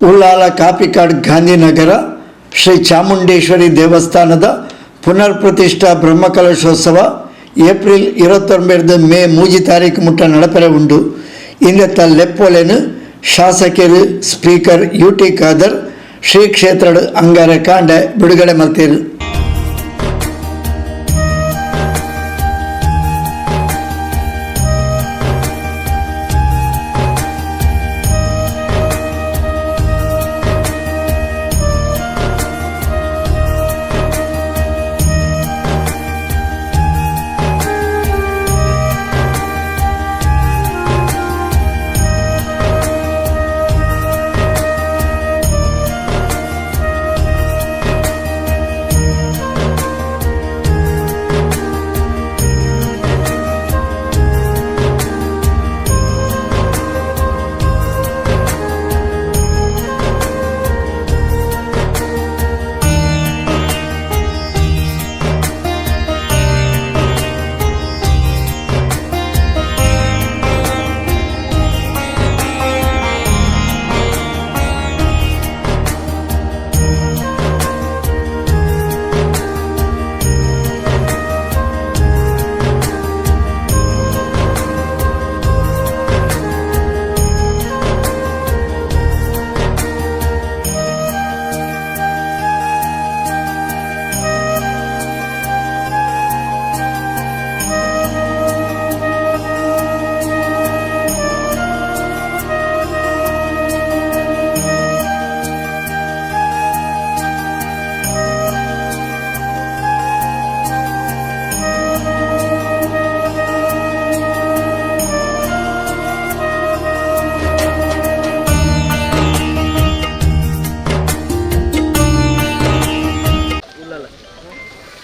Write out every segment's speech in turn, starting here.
ಉಳ್ಳಾಲ ಕಾಪಿಕಾಡ್ ಗಾಂಧಿನಗರ ಶ್ರೀ ಚಾಮುಂಡೇಶ್ವರಿ ದೇವಸ್ಥಾನದ ಪುನರ್ ಪ್ರತಿಷ್ಠಾ ಬ್ರಹ್ಮಕಲಶೋತ್ಸವ ಏಪ್ರಿಲ್ 29 ಮೇ 3 ತಾರೀಕು ಮುಟ್ಟ ನಡಪೆರೆ ಉಂಡು. ಇಂದೆತ್ತ ಲೆಪ್ಪೊಲೆನು ಶಾಸಕರು ಸ್ಪೀಕರ್ UT ಖಾದರ್ ಶ್ರೀ ಕ್ಷೇತ್ರ ಅಂಗಾರೆ ಕಾಂಡೆ ಬಿಡುಗಡೆ ಮಲ್ತೇರು.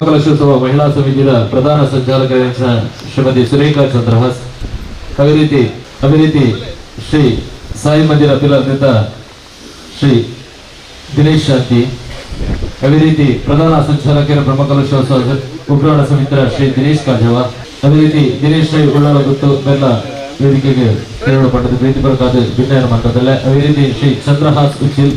ಕಲಶೋತ್ಸವ ಮಹಿಳಾ ಸಮಿತಿಯ ಪ್ರಧಾನ ಸಂಚಾಲಕರಾದ ಶ್ರೀಮತಿ ಸುರೇಖಾ ಚಂದ್ರಹಾಸ್, ಅದೇ ರೀತಿ ಶ್ರೀ ಸಾಯಿ ಮಂದಿರ ಪಿಲ್ಲರ್ನಿಂದ ಶ್ರೀ ದಿನೇಶ್ ಶಾಂತಿ, ಅದೇ ರೀತಿ ಪ್ರಧಾನ ಸಂಚಾಲಕರ ಬ್ರಹ್ಮಕಲಶೋತ್ಸವ ಉಗ್ರಾಣ ಸಮಿತಿಯ ಶ್ರೀ ದಿನೇಶ್ ಕಾಜವ, ಅದೇ ರೀತಿ ದಿನೇಶ್ ರೈ ಉಳ್ಳಾಳ ಗುತ್ತು ಬೆಲ್ಲ ವೇದಿಕೆಗೆ ಸೇರಲ್ಪಟ್ಟದ್ದು ಪ್ರೀತಿಪರವಾದ ಭಿನ್ನಯನ ಮಂಟಪದಲ್ಲ. ಅದೇ ರೀತಿ ಶ್ರೀ ಚಂದ್ರಹಾಸ್ ಉಚಿಲ್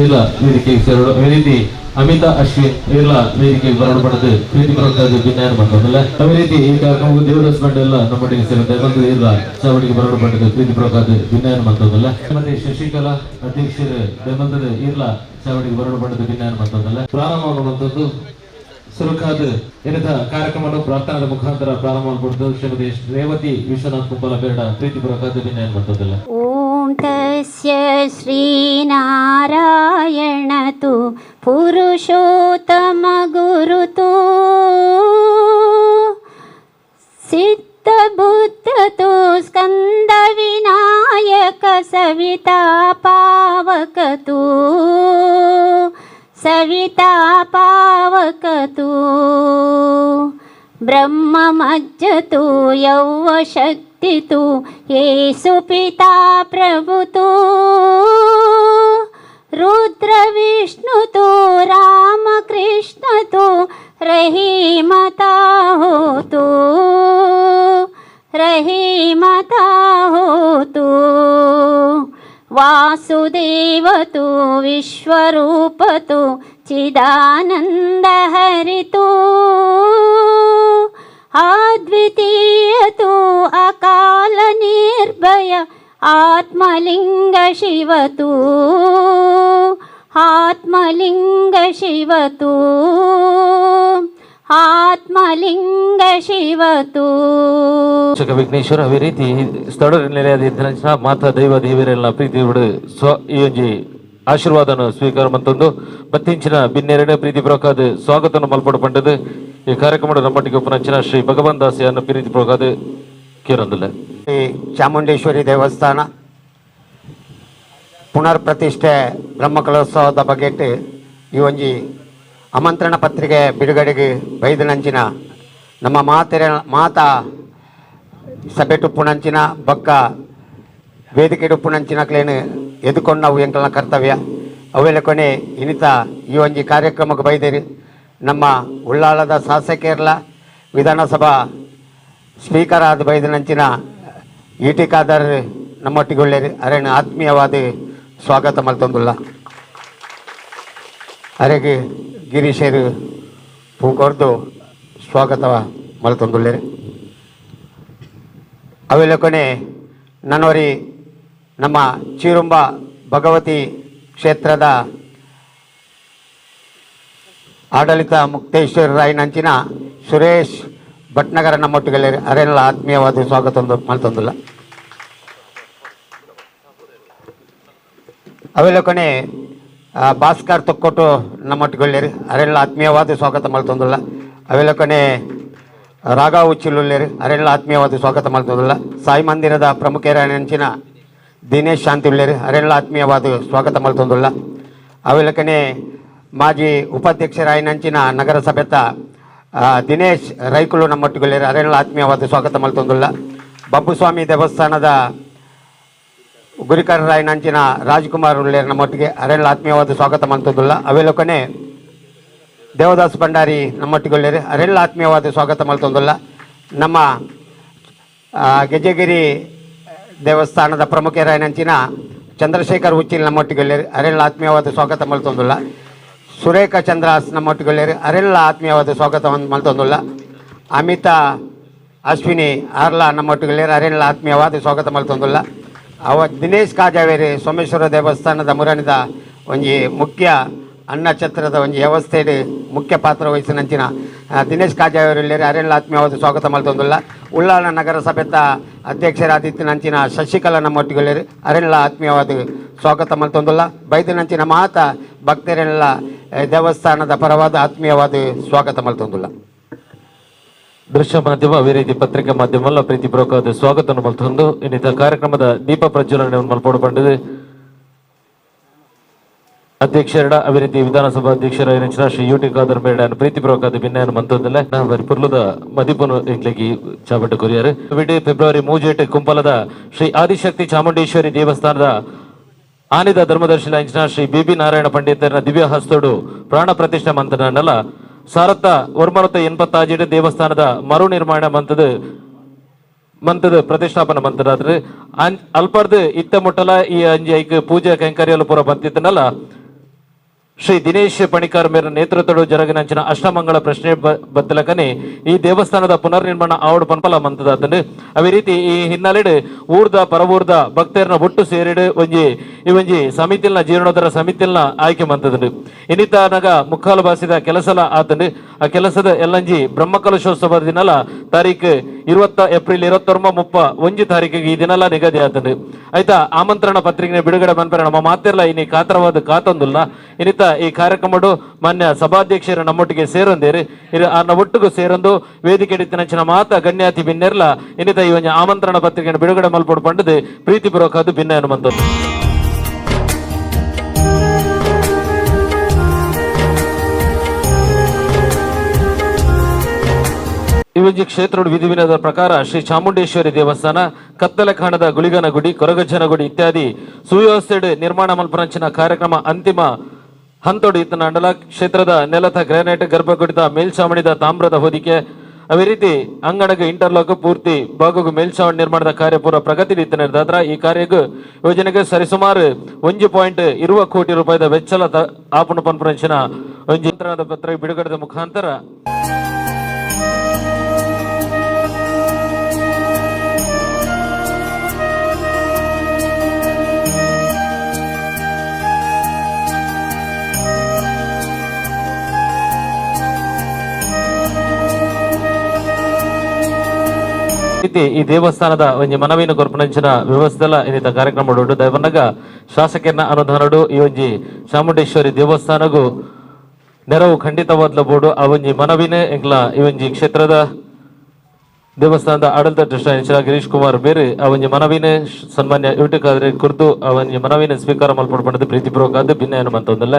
ಎಲ್ಲ ವೇದಿಕೆಗೆ ಸೇರಲು, ಅದೇ ರೀತಿ ಅಮಿತಾ ಅಶ್ವಿನ್ ಎಲ್ಲ ವೇದಿಕೆಗೆ ಬರಲ್ಪಟ್ಟದ್ದು ಪ್ರೀತಿಪರವಾದ ಭಿನ್ನಯನ ಮಂಟಪದಲ್ಲ. ಅದೇ ರೀತಿ ಈ ಕಾರ್ಯಕ್ರಮವು ದೇವದಾಸ್ ಬಂಡ್ ಎಲ್ಲ ನಮ್ಮೊಟ್ಟಿಗೆ ಸೇರುತ್ತೆ ಬಂದು ಎಲ್ಲ ಚಾವಡಿಗೆ ಬರಲ್ಪಟ್ಟದ್ದು ಪ್ರೀತಿಪರವಾದ ಭಿನ್ನಯನ ಮಂಟಪದಲ್ಲ. ಮತ್ತೆ ಶಶಿಕಲಾ ಅಧ್ಯಕ್ಷರು ಬೆಂಬಲದ ಇರ್ಲ ಚಾವಡಿಗೆ ಬರಲ್ಪಟ್ಟದ್ದು ಭಿನ್ನಯನ ಮಂಟಪದಲ್ಲ. ಪ್ರಾರಂಭವಾಗುವಂಥದ್ದು ಸುರುಕಾದ ಏನಿದ ಕಾರ್ಯಕ್ರಮವನ್ನು ಪ್ರಾರ್ಥನಾದ ಮುಖಾಂತರ ಪ್ರಾರಂಭವಾಗ್ಬಿಡ್ತು. ಶ್ರೀಮತಿ ರೇವತಿ ವಿಶ್ವನಾಥ್ ಕುಂಬಲ ಬೇಡ ಪ್ರೀತಿಪೂರ್ವಕ ಭಿನ್ನಯನ ಮಂಟಪದಲ್ಲ. ಓಂ ತಸ್ಯ ಶ್ರೀನಾರಾಯಣತು ಪುರುಷೋತ್ತಮ ಗುರುತು ಸಿದ್ಧ ಬುದ್ಧತು ಸ್ಕಂದ ವಿನಾಯಕ ಸವಿತಾ ಪಾವಕತು ಸವಿತಾ ಪಾವಕತು ಬ್ರಹ್ಮ ಮಜ್ಜತು ಯೌವ ಶಕ್ತಿತು ಯೇಸು ಪಿತಾ ಪ್ರಭುತು ರುದ್ರ ವಿಷ್ಣುತು ರಾಮಕೃಷ್ಣತು ರಹಿಮತಾ ಹೋತು ರಹಿಮತಾ ಹೋತು ವಾಸುದೇವತು ವಿಶ್ವರೂಪತು ಚಿದಾನಂದ ಹರಿತು ಅದ್ವಿತೀಯತು ಅಕಾಲ ನಿರ್ಭಯ ಆತ್ಮಲಿಂಗ ಶಿವತು ಆತ್ಮಲಿಂಗ ಶಿವತು ಆತ್ಮಲಿಂಗ ಶಿವತು ವಿಘ್ನೇಶ್ವರ ಅದೇ ರೀತಿ ಸ್ಥಳ ನಿಲಯದ ಮಾತಾ ದೈವ ದೇವರೆಲ್ಲ ಪ್ರೀತಿ ಬಿಡು ಈ ಒಂಜಿ ಆಶೀರ್ವಾದನ ಸ್ವೀಕಾರ ಮಂತೊಂದು ಬತ್ತಿಂಚಿನ ಬಿನ್ನೆರಡನೇ ಪ್ರೀತಿಪೂರ್ವಕವಾದ ಸ್ವಾಗತವನ್ನು ಮಲ್ಪಡಪಟ್ಟದು. ಈ ಕಾರ್ಯಕ್ರಮದ ನಮ್ಮೊಟ್ಟಿಗೆ ಉಪನಂಚಿನ ಶ್ರೀ ಭಗವಾನ್ ದಾಸಿಯನ್ನು ಪ್ರೀತಿಪೂರ್ವಕವಾದ ಕೇರೊಂದಿಲ್ಲ. ಶ್ರೀ ಚಾಮುಂಡೇಶ್ವರಿ ದೇವಸ್ಥಾನ ಪುನರ್ ಪ್ರತಿಷ್ಠೆ ಬ್ರಹ್ಮಕಲೋತ್ಸವದ ಬಗೆಟ್ ಈ ಒಂಜಿ ಆಮಂತ್ರಣ ಪತ್ರಿಕೆ ಬಿಡುಗಡೆಗೆ ಬೈದನಂಚಿನ ನಮ್ಮ ಮಾತಾ ಸಭೆ ಟುಪ್ಪುನಂಚಿನ ಬೊಕ್ಕ ವೇದಿಕೆ ಟುಪ್ಪುನಂಚಿನ ಕ್ಲೇನು ಎದುಕೊಂಡು ನಾವು ಎಂಕಲ್ನ ಕರ್ತವ್ಯ ಅವೆಲ್ಲ ಕೊನೆ ಇನಿತ ಈ ಒಂಜಿ ಕಾರ್ಯಕ್ರಮಕ್ಕೆ ಬೈದೇರಿ ನಮ್ಮ ಉಳ್ಳಾಳದ ಶಾಸಕರ್ಲ ವಿಧಾನಸಭಾ ಸ್ಪೀಕರ್ ಆದ ಬೈದನಂಚಿನ UT ಖಾದರ್ ನಮ್ಮೊಟ್ಟಿಗೆ ಒಳ್ಳೆಯರು ಅರೇನು ಆತ್ಮೀಯವಾದ ಸ್ವಾಗತ ಮಲ್ತೊಂದುಲ್ಲ ಅರೆಗೆ ಗಿರೀಶರು ಪೂಕೊರ್ದು ಸ್ವಾಗತ ಮಲ್ತೊಂದುಲ್ಲೇರು ಅವೆಲ್ಲಕೊನೆ ನನ್ನವರಿ ನಮ್ಮ ಚೀರುಂಬ ಭಗವತಿ ಕ್ಷೇತ್ರದ ಆಡಳಿತ ಮುಕ್ತೇಶ್ವರರಾಯನಂಚಿನ ಸುರೇಶ್ ಭಟ್ನಗರ ನಮ್ಮೊಟ್ಟಿಗೆ ಅರೆಲ್ಲ ಆತ್ಮೀಯವಾದ ಸ್ವಾಗತ ಮಲ್ತೊಂದುಲ್ಲ ಅವೆಲ್ಲ ಕೊನೆ ಭಾಸ್ಕರ್ ತೊಕ್ಕೊಟ್ಟು ನಮ್ಮೊಟ್ಟಿಗೆ ಅರೆಲ್ಲ ಆತ್ಮೀಯವಾದ ಸ್ವಾಗತ ಮಲ್ತೊಂದುಲ್ಲ ಅವೆಲ್ಲ ಕೊನೆ ರಾಘವ ಉಚ್ಚಿಲುಲ್ಲೇರು ಅರೆಲ್ಲ ಆತ್ಮೀಯವಾದ ಸ್ವಾಗತ ಮಲ್ತೊಂದುಲ್ಲ ಸಾಯಿ ಮಂದಿರದ ಪ್ರಮುಖರಾಯನಂಚಿನ ದಿನೇಶ್ ಶಾಂತಿ ಉಳ್ಳೇರು ಅರೆಲ್ಲ ಆತ್ಮೀಯವಾದ ಸ್ವಾಗತ ಮಲ್ತೊಂದುಲ್ಲ ಅವೆಲ್ಲ ಕೊನೆ ಮಾಜಿ ಉಪಾಧ್ಯಕ್ಷರಾಯನಂಚಿನ ನಗರಸಭೆತ ದಿನೇಶ್ ರೈಕುಲು ನಮ್ಮೊಟ್ಟಿಗೆ ಅರೆಲ್ಲ ಆತ್ಮೀಯವಾದ ಸ್ವಾಗತ ಮಲ್ತೊಂದುಲ್ಲ ಬಬ್ಬುಸ್ವಾಮಿ ದೇವಸ್ಥಾನದ ಗುರಿಕರಾಯನಂಚಿನ ರಾಜ್ಕುಮಾರ್ ಉಳ್ಳೇರು ನಮ್ಮೊಟ್ಟಿಗೆ ಅರೆಲ್ಲ ಆತ್ಮೀಯವಾದ ಸ್ವಾಗತ ಮಲ್ತೊಂದುಲ್ಲ ಅವೆಲ್ಲ ಕೊನೆ ದೇವದಾಸ್ ಭಂಡಾರಿ ನಮ್ಮೊಟ್ಟಿಗೆ ಅರೆಲ್ಲ ಆತ್ಮೀಯವಾದ ಸ್ವಾಗತ ಮಲ್ತೊಂದುಲ್ಲ ನಮ್ಮ ಗೆಜ್ಜೆಗಿರಿ ದೇವಸ್ಥಾನದ ಪ್ರಮುಖರಾಯನಂಚಿನ ಚಂದ್ರಶೇಖರ್ ಉಚ್ಚಿಲ್ ನಮ್ಮೊಟ್ಟಿಗೆ ಅರೆಲ್ಲ ಆತ್ಮೀಯವಾದ ಸ್ವಾಗತ ಮಲ್ತೊಂದುಲ್ಲ ಸುರೇಖ ಚಂದ್ರಾಸ್ ನಮ್ಮೊಟ್ಟಿಗೆ ಅರೆಲ್ಲ ಆತ್ಮೀಯವಾದ ಸ್ವಾಗತ ಮಲ್ತೊಂದುಲ್ಲ ಅಮಿತಾ ಅಶ್ವಿನಿ ಆರ್ಲಾ ನಮ್ಮೊಟ್ಟಿಗೆ ಅರೆಲ್ಲ ಆತ್ಮೀಯವಾದ ಸ್ವಾಗತ ಮಲ್ತೊಂದುಲ್ಲ ದಿನೇಶ್ ಕಾಜಾವೇರಿ ಸೋಮೇಶ್ವರ ದೇವಸ್ಥಾನದ ಮುರಣಿದ ಒಂಜಿ ಮುಖ್ಯ ಅನ್ನಛತ್ರದ ಒಂಜಿ ವ್ಯವಸ್ಥೆಯಲ್ಲಿ ಮುಖ್ಯ ಪಾತ್ರ ವಹಿಸಿನಂಚಿನ ದಿನೇಶ್ ಕಾಜಾವೇರಿ ಅರೆಲ್ಲ ಆತ್ಮೀಯವಾದ ಸ್ವಾಗತ ಮಲ್ತೊಂದುಲ್ಲ ಉಳ್ಳಾಲ ನಗರಸಭೆತ ಅಧ್ಯಕ್ಷರಾದಿತ್ತಿನಂಚಿನ ಶಶಿಕಲಾ ನಮ್ಮೊಟ್ಟಿಗೆ ಅರೆಲ್ಲ ಆತ್ಮೀಯವಾದ ಸ್ವಾಗತ ಮಲ್ತೊಂದುಲ್ಲ ಬೈದಿನಂಚಿನ ಮಾತ ಭಕ್ತರೆಲ್ಲ ದೇವಸ್ಥಾನದ ಪರವಾದ ಆತ್ಮೀಯವಾದ ಸ್ವಾಗತ ಮಲ್ತೊಂದುಲ್ಲ ದೃಶ್ಯ ಮಾಧ್ಯಮ ಅದೇ ರೀತಿ ಪತ್ರಿಕಾ ಮಾಧ್ಯಮ ಪ್ರೀತಿಪೂರ್ವಕವಾದ ಸ್ವಾಗತ ಮಲ್ತೊಂದು ಇನ್ನಿತ ಕಾರ್ಯಕ್ರಮದ ದೀಪ ಪ್ರಜ್ವಲನೆ ಮಲ್ಪೊಂಡಿದೆ ಅಧ್ಯಕ್ಷರ ಅದೇ ರೀತಿ ವಿಧಾನಸಭಾ ಅಧ್ಯಕ್ಷರ ಶ್ರೀ ಯುಟಿ ಖಾದರ್ ಮೇಡ ಪ್ರೀತಿಪೂರ್ವಕವಾದ ಭಿನ್ನಯನ್ನು ಮಂತೊಂದಿಲ್ಲ ಪರಿಪುರ್ಲದ ಮದಿಪುನು ಇಂಗ್ಲಿಗೆ ಚಾಬಟ್ಟು ಕೊರಿಯರು ಫೆಬ್ರವರಿ 3 ಕುಂಪಲದ ಶ್ರೀ ಆದಿಶಕ್ತಿ ಚಾಮುಂಡೇಶ್ವರಿ ದೇವಸ್ಥಾನದ ಆನಿದ ಧರ್ಮದರ್ಶಿ ಲಂಚನ ಶ್ರೀ ಬಿಬಿ ನಾರಾಯಣ ಪಂಡಿತರ ದಿವ್ಯ ಹಸ್ತೋಡು ಪ್ರಾಣ ಪ್ರತಿಷ್ಠೆ ಮಂತನಲ್ಲ ಸಾರತ್ತ 187 ದೇವಸ್ಥಾನದ ಮರು ನಿರ್ಮಾಣ ಮಂತದ ಪ್ರತಿಷ್ಠಾಪನಾ ಮಂತರಾದ್ರೆ ಅಲ್ಪರ್ದು ಇತ್ತ ಮುಟ್ಟಲ ಈ ಅಂಜಿ ಐಕ್ ಪೂಜೆ ಕೈಂಕರ್ಯಾಲು ಪೂರ ಬಂತಿತ್ತನಲ್ಲ ಶ್ರೀ ದಿನೇಶ್ ಪಣಿಕರ್ ಮೇರ ನೇತೃತ್ವಡು ಜರಗಿನಂಚಿನ ಅಷ್ಟಮಂಗಳ ಪ್ರಶ್ನೆ ಬತ್ತಲಕನೆ ಈ ದೇವಸ್ಥಾನದ ಪುನರ್ ನಿರ್ಮಾಣ ಆವಡು ಪನ್ಪಲ ಮಂತದಾತಂಡು ಅವೇ ರೀತಿ ಈ ಹಿನ್ನೆಲೆ ಊರ್ದ ಪರವೂರ್ದ ಭಕ್ತರನ್ನ ಒಟ್ಟು ಸೇರಿಡು ಒಂಜಿ ಸಮಿತಿಲ್ನ ಜೀರ್ಣೋದ್ಧಾರ ಸಮಿತಿಲ್ನ ಆಯ್ಕೆ ಮಂತದಂಡು ಇನ್ನಿತನಗ ಮುಕ್ಕಾಲು ಬಾಸಿದ ಕೆಲಸಲ ಆತಂಡು ಆ ಕೆಲಸದ ಎಲ್ಲಂಜಿ ಬ್ರಹ್ಮಕಲಶೋತ್ಸವ ದಿನಲ ತಾರೀಖು 20 ಏಪ್ರಿಲ್ 29 ತಾರೀಕಿಗೆ ಈ ದಿನಲ್ಲ ನಿಗದಿ ಆತಂಡು ಆಯ್ತಾ ಆಮಂತ್ರಣ ಪತ್ರಿಕೆ ಬಿಡುಗಡೆ ಮನ್ಪರ ನಮ್ಮ ಮಾತಿರ್ಲ ಇನ್ನಿ ಕಾತರವಾದ ಕಾತೊಂದುಲ್ಲ ಇನ್ನಿತ ಈ ಕಾರ್ಯಕ್ರಮಡು ಮಾನ್ಯ ಸಭಾಧ್ಯಕ್ಷರು ನಮ್ಮೊಟ್ಟಿಗೆ ಸೇರೊಂದೇರಿ ಒಟ್ಟಿಗೂ ಸೇರೊಂದು ವೇದಿಕೆ ಇಡಿತಿನಂಚಿನ ಮಾತ ಗಣ್ಯಾತಿ ಭಿನ್ನೆರ್ಲ ಇನ್ನಿತ ಈ ಒಂದು ಆಮಂತ್ರಣ ಪತ್ರಿಕೆಯನ್ನು ಬಿಡುಗಡೆ ಮಲ್ಪೊಡು ಪಂಡದು ಪ್ರೀತಿಪೂರ್ವಕವಾದ ಭಿನ್ನ ಹನುಮಂತ ಇವಜಿ ಕ್ಷೇತ್ರ ವಿಧಿವಿನದ ಪ್ರಕಾರ ಶ್ರೀ ಚಾಮುಂಡೇಶ್ವರಿ ದೇವಸ್ಥಾನ ಕತ್ತಲೆಖಾಣದ ಗುಳಿಗನ ಗುಡಿ ಕೊರಗಜ್ಜನ ಗುಡಿ ಇತ್ಯಾದಿ ಸುವ್ಯವಸ್ಥೆ ನಿರ್ಮಾಣ ಮಲ್ಪರಂಚಿನ ಕಾರ್ಯಕ್ರಮ ಅಂತಿಮ ಹಂತೋಡು ಇತ್ತ ಮಂಡಲ ಕ್ಷೇತ್ರದ ನೆಲದ ಗ್ರಾನೈಟ್ ಗರ್ಭಗುಡಿದ ಮೇಲ್ಛಾವಣಿದ ತಾಮ್ರದ ಹೊದಿಕೆ ಅದೇ ರೀತಿ ಅಂಗಣಗ ಇಂಟರ್ಲಾಕ್ ಪೂರ್ತಿ ಭಾಗಗೂ ಮೇಲ್ಛಾವಣಿ ನಿರ್ಮಾಣದ ಕಾರ್ಯ ಪೂರ ಪ್ರಗತಿ ಇತ್ತ ನಿರ್ಧಾರ ಈ ಕಾರ್ಯಕ್ಕೆ ಯೋಜನೆಗೆ ಸರಿಸುಮಾರು 1.20 ಕೋಟಿ ರೂಪಾಯಿದ ವೆಚ್ಚಲ ಆಪಣ ಪನ್ಪರಂಚಿನ ಒಂಜಿ ಪತ್ರ ಬಿಡುಗಡೆದ ಮುಖಾಂತರ ಈ ದೇವಸ್ಥಾನದ ಒಂಜಿ ಮನವಿನ ಕೊರ್ಪನಂಚಿನ ವ್ಯವಸ್ಥೆಲ ಇನ್ನಿತ ಕಾರ್ಯಕ್ರಮ ದೈವನಗ ಶಾಸಕರ ಅನುದಾನಡು ಈ ಒಂಜಿ ಚಾಮುಂಡೇಶ್ವರಿ ದೇವಸ್ಥಾನಗೂ ನೆರವು ಖಂಡಿತವಾದ್ಲ ಬೋಡು ಆ ಒಂಜಿ ಮನವಿನೇ ಎಂಗ್ಲ ಈ ಒಂಜಿ ಕ್ಷೇತ್ರದ ದೇವಸ್ಥಾನದ ಆಡಳಿತ ಟ್ರಸ್ಟ್ ಗಿರೀಶ್ ಕುಮಾರ್ ಬೇರೆ ಆ ಒಂಜಿ ಮನವಿನೇ ಸನ್ಮಾನ್ಯ ಯುಟಿಕಾದ್ರೆ ಕುರಿತು ಆ ಒಂಜಿ ಮನವಿನ ಸ್ವೀಕಾರ ಮಲ್ಪಡ್ಪಣದು ಪ್ರೀತಿಪೂರ್ವಕ ಭಿನ್ನ ಹನುಮಂತಂದಲ್ಲ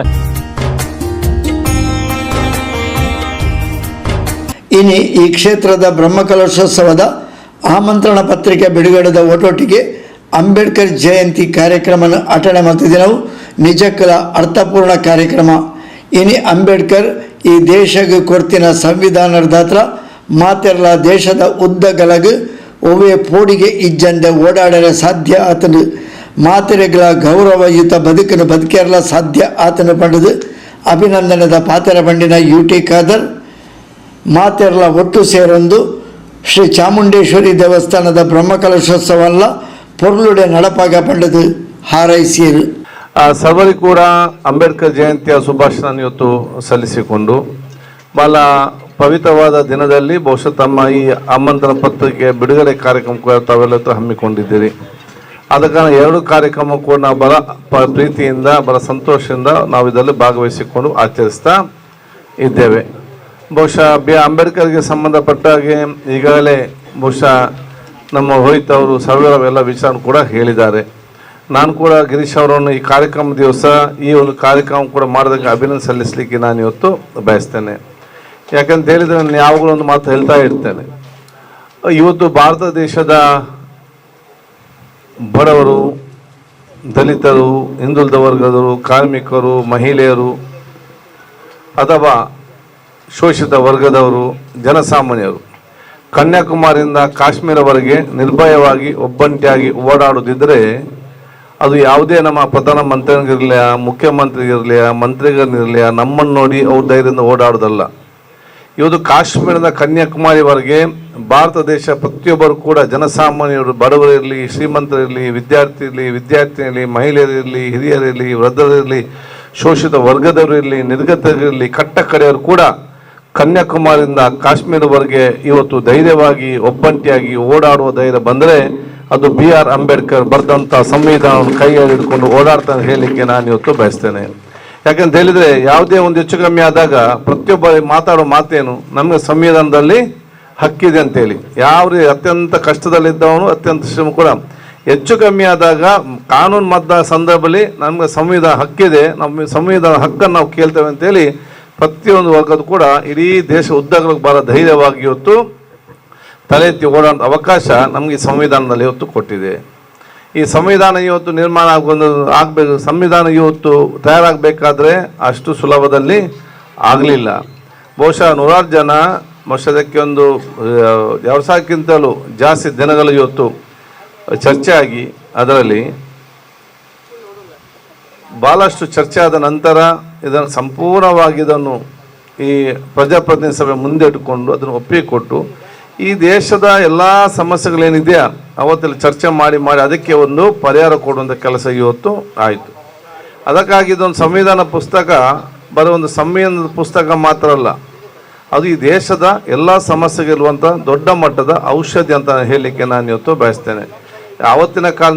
ಇನಿ ಈ ಕ್ಷೇತ್ರದ ಬ್ರಹ್ಮಕಲಶೋತ್ಸವದ ಆಮಂತ್ರಣ ಪತ್ರಿಕೆ ಬಿಡುಗಡೆದ ಒಟ್ಟೊಟ್ಟಿಗೆ ಅಂಬೇಡ್ಕರ್ ಜಯಂತಿ ಕಾರ್ಯಕ್ರಮ ಅಟೆಂಡ್ ಮಾಡ್ತಿದ್ದೆವು ನಿಜಕ್ಕಲ ಅರ್ಥಪೂರ್ಣ ಕಾರ್ಯಕ್ರಮ ಇನಿ ಅಂಬೇಡ್ಕರ್ ಈ ದೇಶಗೆ ಕೊರ್ತಿನ ಸಂವಿಧಾನದಾತ್ರ ಮಾತೆರ್ಲ ದೇಶದ ಉದ್ದಗಲಗ ಒವ್ವೆ ಪೋಡಿಗೆ ಇಜ್ಜಂಡೆ ಓಡಾಡರೆ ಸಾಧ್ಯ ಆತನು ಮಾತೆರೆಗಳ ಗೌರವಯುತ ಬದುಕನ್ನು ಬದುಕಿರಲ ಸಾಧ್ಯ ಆತನು ಪಡೆದು ಅಭಿನಂದನದ ಪಾತೆರ ಬಂಡಿನ UT ಖಾದರ್ ಮಾತೆರಲ ಒಟ್ಟು ಸೇರೊಂದು ಶ್ರೀ ಚಾಮುಂಡೇಶ್ವರಿ ದೇವಸ್ಥಾನದ ಬ್ರಹ್ಮಕಲಶೋತ್ಸವಲ್ಲ ಪೊರ್ಲುಡೆ ನಡಪಾಗ ಪಂಡದು ಹಾರೈಸಿಯರು. ಸರ್ವರಿಗೂ ಕೂಡ ಅಂಬೇಡ್ಕರ್ ಜಯಂತಿಯ ಶುಭಾಶಯ ಇವತ್ತು ಸಲ್ಲಿಸಿಕೊಂಡು ಬಹಳ ಪವಿತ್ರವಾದ ದಿನದಲ್ಲಿ ಬಹುಶಃ ತಮ್ಮ ಈ ಆಮಂತ್ರಣ ಪತ್ರಿಕೆ ಬಿಡುಗಡೆ ಕಾರ್ಯಕ್ರಮ ಕೂಡ ತಾವೆಲ್ಲರೂ ಹಮ್ಮಿಕೊಂಡಿದ್ದೀರಿ. ಆದ ಕಾರಣ 2 ಕಾರ್ಯಕ್ರಮ ಕೂಡ ನಾವು ಬಹಳ ಪ್ರೀತಿಯಿಂದ ಬಹಳ ಸಂತೋಷದಿಂದ ನಾವು ಇದರಲ್ಲಿ ಭಾಗವಹಿಸಿಕೊಂಡು ಆಚರಿಸ್ತಾ ಇದ್ದೇವೆ. ಬಹುಶಃ ಅಂಬೇಡ್ಕರ್ಗೆ ಸಂಬಂಧಪಟ್ಟ ಹಾಗೆ ಈಗಾಗಲೇ ಬಹುಶಃ ನಮ್ಮ ರೋಹಿತ್ ಅವರು ಸರ್ವೆಲ್ಲ ವಿಚಾರ ಕೂಡ ಹೇಳಿದ್ದಾರೆ. ನಾನು ಕೂಡ ಗಿರೀಶ್ ಅವರನ್ನು ಈ ಕಾರ್ಯಕ್ರಮ ದಿವಸ ಈ ಒಂದು ಕಾರ್ಯಕ್ರಮ ಕೂಡ ಮಾಡೋದಕ್ಕೆ ಅಭಿನಂದನೆ ಸಲ್ಲಿಸಲಿಕ್ಕೆ ನಾನು ಇವತ್ತು ಬಯಸ್ತೇನೆ. ಯಾಕಂತ ಹೇಳಿದರೆ ನಾನು ಯಾವಾಗಲೂ ಒಂದು ಮಾತು ಹೇಳ್ತಾ ಇರ್ತೇನೆ. ಇವತ್ತು ಭಾರತ ದೇಶದ ಬಡವರು, ದಲಿತರು, ಹಿಂದುಳಿದ ವರ್ಗದವರು, ಕಾರ್ಮಿಕರು, ಮಹಿಳೆಯರು ಅಥವಾ ಶೋಷಿತ ವರ್ಗದವರು, ಜನಸಾಮಾನ್ಯರು ಕನ್ಯಾಕುಮಾರಿಯಿಂದ ಕಾಶ್ಮೀರವರೆಗೆ ನಿರ್ಭಯವಾಗಿ ಒಬ್ಬಂಟಿಯಾಗಿ ಓಡಾಡುತ್ತಿದ್ದರೆ ಅದು ಯಾವುದೇ ನಮ್ಮ ಪ್ರಧಾನಮಂತ್ರಿಗಿರಲಿ, ಮುಖ್ಯಮಂತ್ರಿಗಿರಲಿ, ಮಂತ್ರಿಗಳಿರಲಿ ನಮ್ಮನ್ನು ನೋಡಿ ಅವ್ರ ಧೈರ್ಯದಿಂದ ಓಡಾಡೋದಲ್ಲ. ಇವತ್ತು ಕಾಶ್ಮೀರದ ಕನ್ಯಾಕುಮಾರಿವರೆಗೆ ಭಾರತ ದೇಶ ಪ್ರತಿಯೊಬ್ಬರು ಕೂಡ ಜನಸಾಮಾನ್ಯರು, ಬಡವರಿರಲಿ, ಶ್ರೀಮಂತರಿರಲಿ, ವಿದ್ಯಾರ್ಥಿ ಇರಲಿ, ವಿದ್ಯಾರ್ಥಿನಿರಲಿ, ಮಹಿಳೆಯರಿರಲಿ, ಹಿರಿಯರಿರಲಿ, ವೃದ್ಧರಿರಲಿ, ಶೋಷಿತ ವರ್ಗದವರಿರಲಿ, ನಿರ್ಗತರಿರಲಿ, ಕಟ್ಟ ಕಡೆಯವರು ಕೂಡ ಕನ್ಯಾಕುಮಾರಿಯಿಂದ ಕಾಶ್ಮೀರವರೆಗೆ ಇವತ್ತು ಧೈರ್ಯವಾಗಿ ಒಬ್ಬಂಟಿಯಾಗಿ ಓಡಾಡುವ ಧೈರ್ಯ ಬಂದರೆ ಅದು BR ಅಂಬೇಡ್ಕರ್ ಬರೆದಂಥ ಸಂವಿಧಾನವನ್ನು ಕೈಯಲ್ಲಿ ಹಿಡ್ಕೊಂಡು ಓಡಾಡ್ತಾನೆ ಹೇಳಲಿಕ್ಕೆ ನಾನು ಇವತ್ತು ಬಯಸ್ತೇನೆ. ಯಾಕಂತ ಹೇಳಿದರೆ ಯಾವುದೇ ಒಂದು ಹೆಚ್ಚು ಕಮ್ಮಿ ಆದಾಗ ಪ್ರತಿಯೊಬ್ಬ ಮಾತಾಡೋ ಮಾತೇನು, ನಮಗೆ ಸಂವಿಧಾನದಲ್ಲಿ ಹಕ್ಕಿದೆ ಅಂತೇಳಿ. ಯಾವ ಅತ್ಯಂತ ಕಷ್ಟದಲ್ಲಿದ್ದವನು, ಅತ್ಯಂತ ಶ್ರಮ ಕೂಡ ಹೆಚ್ಚು ಕಮ್ಮಿ ಆದಾಗ ಕಾನೂನು ಮದ್ದ ಸಂದರ್ಭದಲ್ಲಿ ನಮಗೆ ಸಂವಿಧಾನ ಹಕ್ಕಿದೆ, ನಮ್ಮ ಸಂವಿಧಾನ ಹಕ್ಕನ್ನು ನಾವು ಕೇಳ್ತೇವೆ ಅಂತೇಳಿ ಪ್ರತಿಯೊಂದು ವರ್ಗದ ಕೂಡ ಇಡೀ ದೇಶ ಉದ್ದಗಳಿಗೆ ಬಹಳ ಧೈರ್ಯವಾಗಿ ಇವತ್ತು ತಲೆ ಎತ್ತಿ ಓಡಾಡೋ ಅವಕಾಶ ನಮಗೆ ಸಂವಿಧಾನದಲ್ಲಿ ಇವತ್ತು ಕೊಟ್ಟಿದೆ. ಈ ಸಂವಿಧಾನ ಇವತ್ತು ನಿರ್ಮಾಣ ಆಗಬೇಕು, ಸಂವಿಧಾನ ಇವತ್ತು ತಯಾರಾಗಬೇಕಾದ್ರೆ ಅಷ್ಟು ಸುಲಭದಲ್ಲಿ ಆಗಲಿಲ್ಲ. ಬಹುಶಃ 100 ಜನ ವರ್ಷದಕ್ಕೆ ಒಂದು 2,000ಕ್ಕಿಂತಲೂ ಜಾಸ್ತಿ ದಿನಗಳು ಇವತ್ತು ಚರ್ಚೆ ಆಗಿ ಅದರಲ್ಲಿ ಭಾಳಷ್ಟು ಚರ್ಚೆ ಆದ ನಂತರ ಇದನ್ನು ಸಂಪೂರ್ಣವಾಗಿ ಇದನ್ನು ಈ ಪ್ರಜಾಪ್ರತಿನಿಧಿ ಸಭೆ ಮುಂದೆ ಇಟ್ಟುಕೊಂಡು ಅದನ್ನು ಒಪ್ಪಿಗೆ ಕೊಟ್ಟು ಈ ದೇಶದ ಎಲ್ಲ ಸಮಸ್ಯೆಗಳೇನಿದೆಯಾ ಅವತ್ತೆಲ್ಲ ಚರ್ಚೆ ಮಾಡಿ ಅದಕ್ಕೆ ಒಂದು ಪರಿಹಾರ ಕೊಡುವಂಥ ಕೆಲಸ ಇವತ್ತು ಆಯಿತು. ಅದಕ್ಕಾಗಿ ಇದೊಂದು ಸಂವಿಧಾನ ಪುಸ್ತಕ ಬರೋ ಒಂದು ಸಂವಿಧಾನದ ಪುಸ್ತಕ ಮಾತ್ರ ಅಲ್ಲ, ಅದು ಈ ದೇಶದ ಎಲ್ಲ ಸಮಸ್ಯೆಗಿರುವಂಥ ದೊಡ್ಡ ಮಟ್ಟದ ಔಷಧಿ ಅಂತ ಹೇಳಲಿಕ್ಕೆ ನಾನು ಇವತ್ತು ಬಯಸ್ತೇನೆ.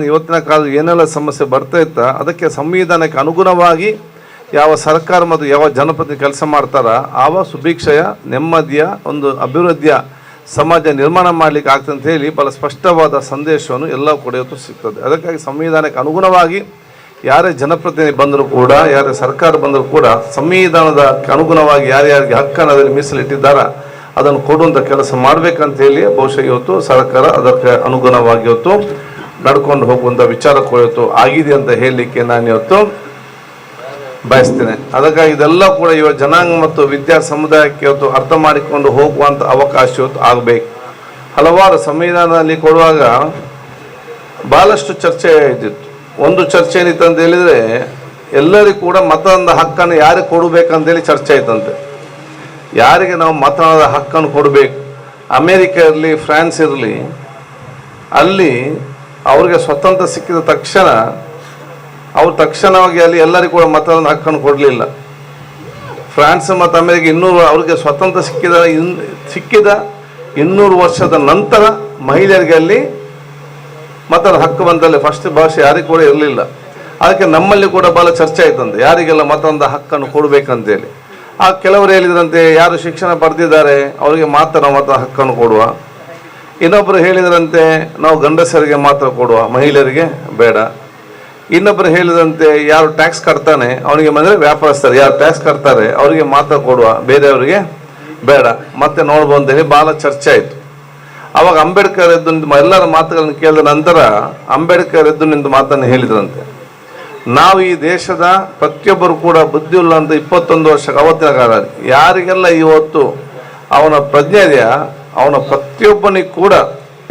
ಇವತ್ತಿನ ಕಾಲ ಏನೆಲ್ಲ ಸಮಸ್ಯೆ ಬರ್ತಾ ಇತ್ತ ಅದಕ್ಕೆ ಸಂವಿಧಾನಕ್ಕೆ ಅನುಗುಣವಾಗಿ ಯಾವ ಸರ್ಕಾರ ಮತ್ತು ಯಾವ ಜನಪ್ರತಿನಿಧಿ ಕೆಲಸ ಮಾಡ್ತಾರ ಆವ ಸುಭಿಕ್ಷೆಯ, ನೆಮ್ಮದಿಯ, ಒಂದು ಅಭಿವೃದ್ಧಿಯ ಸಮಾಜ ನಿರ್ಮಾಣ ಮಾಡಲಿಕ್ಕೆ ಆಗ್ತದೆ ಅಂತ ಹೇಳಿ ಬಹಳ ಸ್ಪಷ್ಟವಾದ ಸಂದೇಶವನ್ನು ಎಲ್ಲ ಕೂಡ ಇವತ್ತು ಸಿಗ್ತದೆ. ಅದಕ್ಕಾಗಿ ಸಂವಿಧಾನಕ್ಕೆ ಅನುಗುಣವಾಗಿ ಯಾರೇ ಜನಪ್ರತಿನಿಧಿ ಬಂದರೂ ಕೂಡ, ಯಾರೇ ಸರ್ಕಾರ ಬಂದರೂ ಕೂಡ ಸಂವಿಧಾನದ ಅನುಗುಣವಾಗಿ ಯಾರ್ಯಾರಿಗೆ ಹಕ್ಕನ್ನು ಅದರಲ್ಲಿ ಮೀಸಲಿಟ್ಟಿದ್ದಾರ ಅದನ್ನು ಕೊಡುವಂಥ ಕೆಲಸ ಮಾಡಬೇಕಂತ ಹೇಳಿ ಬಹುಶಃ ಇವತ್ತು ಸರ್ಕಾರ ಅದಕ್ಕೆ ಅನುಗುಣವಾಗಿ ಇವತ್ತು ನಡ್ಕೊಂಡು ಹೋಗುವಂಥ ವಿಚಾರ ಇವತ್ತು ಆಗಿದೆ ಅಂತ ಹೇಳಲಿಕ್ಕೆ ನಾನು ಇವತ್ತು ಬಯಸ್ತೇನೆ. ಅದಕ್ಕಾಗಿ ಇದೆಲ್ಲ ಕೂಡ ಇವತ್ತು ಜನಾಂಗ ಮತ್ತು ವಿದ್ಯಾ ಸಮುದಾಯಕ್ಕೆ ಇವತ್ತು ಅರ್ಥ ಮಾಡಿಕೊಂಡು ಹೋಗುವಂಥ ಅವಕಾಶ ಇವತ್ತು ಆಗಬೇಕು. ಹಲವಾರು ಸಂವಿಧಾನದಲ್ಲಿ ಕೊಡುವಾಗ ಭಾಳಷ್ಟು ಚರ್ಚೆ ಇದ್ದಿತ್ತು. ಒಂದು ಚರ್ಚೆ ಏನಿತ್ತು ಅಂತ ಹೇಳಿದರೆ ಎಲ್ಲರಿಗೂ ಕೂಡ ಮತದಾನದ ಹಕ್ಕನ್ನು ಯಾರಿಗೆ ಕೊಡಬೇಕಂತೇಳಿ ಚರ್ಚೆ ಆಯ್ತಂತೆ. ಯಾರಿಗೆ ನಾವು ಮತದಾನದ ಹಕ್ಕನ್ನು ಕೊಡಬೇಕು, ಅಮೇರಿಕ ಇರಲಿ, ಫ್ರಾನ್ಸ್ ಇರಲಿ, ಅಲ್ಲಿ ಅವ್ರಿಗೆ ಸ್ವತಂತ್ರ ಸಿಕ್ಕಿದ ತಕ್ಷಣ ಅವ್ರು ತಕ್ಷಣವಾಗಿ ಅಲ್ಲಿ ಎಲ್ಲರಿಗೂ ಕೂಡ ಮತದಾನದ ಹಕ್ಕನ್ನು ಕೊಡಲಿಲ್ಲ. ಫ್ರಾನ್ಸ್ ಮತ್ತು ಅಮೇರಿಕ ಅವ್ರಿಗೆ ಸ್ವತಂತ್ರ ಸಿಕ್ಕಿದ 200 ವರ್ಷದ ನಂತರ ಮಹಿಳೆಯರಿಗೆ ಅಲ್ಲಿ ಮತದ ಹಕ್ಕು ಬಂದಲ್ಲಿ ಫಸ್ಟ್ ಭಾಷೆ ಯಾರಿಗೂ ಕೂಡ ಇರಲಿಲ್ಲ. ಅದಕ್ಕೆ ನಮ್ಮಲ್ಲಿ ಕೂಡ ಭಾಳ ಚರ್ಚೆ ಆಯ್ತಂತೆ ಯಾರಿಗೆಲ್ಲ ಮತದಾನದ ಹಕ್ಕನ್ನು ಕೊಡಬೇಕಂತೇಳಿ. ಆ ಕೆಲವರು ಹೇಳಿದ್ರಂತೆ ಯಾರು ಶಿಕ್ಷಣ ಪಡೆದಿದ್ದಾರೆ ಅವರಿಗೆ ಮಾತ್ರ ನಾವು ಮತದ ಹಕ್ಕನ್ನು ಕೊಡುವ. ಇನ್ನೊಬ್ಬರು ಹೇಳಿದ್ರಂತೆ ನಾವು ಗಂಡಸರಿಗೆ ಮಾತ್ರ ಕೊಡುವ, ಮಹಿಳೆಯರಿಗೆ ಬೇಡ. ಇನ್ನೊಬ್ಬರು ಹೇಳಿದಂತೆ ಯಾರು ಟ್ಯಾಕ್ಸ್ ಕಟ್ತಾನೆ ಅವನಿಗೆ ಅಂದರೆ ವ್ಯಾಪಾರಸ್ಥರು ಯಾರು ಟ್ಯಾಕ್ಸ್ ಕಟ್ತಾರೆ ಅವರಿಗೆ ಮಾತ್ರ ಕೊಡುವ, ಬೇರೆಯವರಿಗೆ ಬೇಡ. ಮತ್ತೆ ನೋಡ್ಬೋದು ಅಂತೇಳಿ ಭಾಳ ಚರ್ಚೆ ಆಯಿತು. ಅವಾಗ ಅಂಬೇಡ್ಕರ್ ಎದ್ದು ಎಲ್ಲರ ಮಾತುಗಳನ್ನು ಕೇಳಿದ ನಂತರ ಅಂಬೇಡ್ಕರ್ ಎದ್ದು ನಿಂತು ಮಾತನ್ನು ಹೇಳಿದ್ರಂತೆ, ನಾವು ಈ ದೇಶದ ಪ್ರತಿಯೊಬ್ಬರು ಕೂಡ ಬುದ್ಧಿಯುಳ್ಳ ಅಂತ 21 ವರ್ಷ ಅವತ್ತಿನ ಕಾಲ ಯಾರಿಗೆಲ್ಲ ಇವತ್ತು ಅವನ ಪ್ರಜ್ಞೆ ಇದೆಯಾ ಅವನ ಪ್ರತಿಯೊಬ್ಬನಿಗೆ ಕೂಡ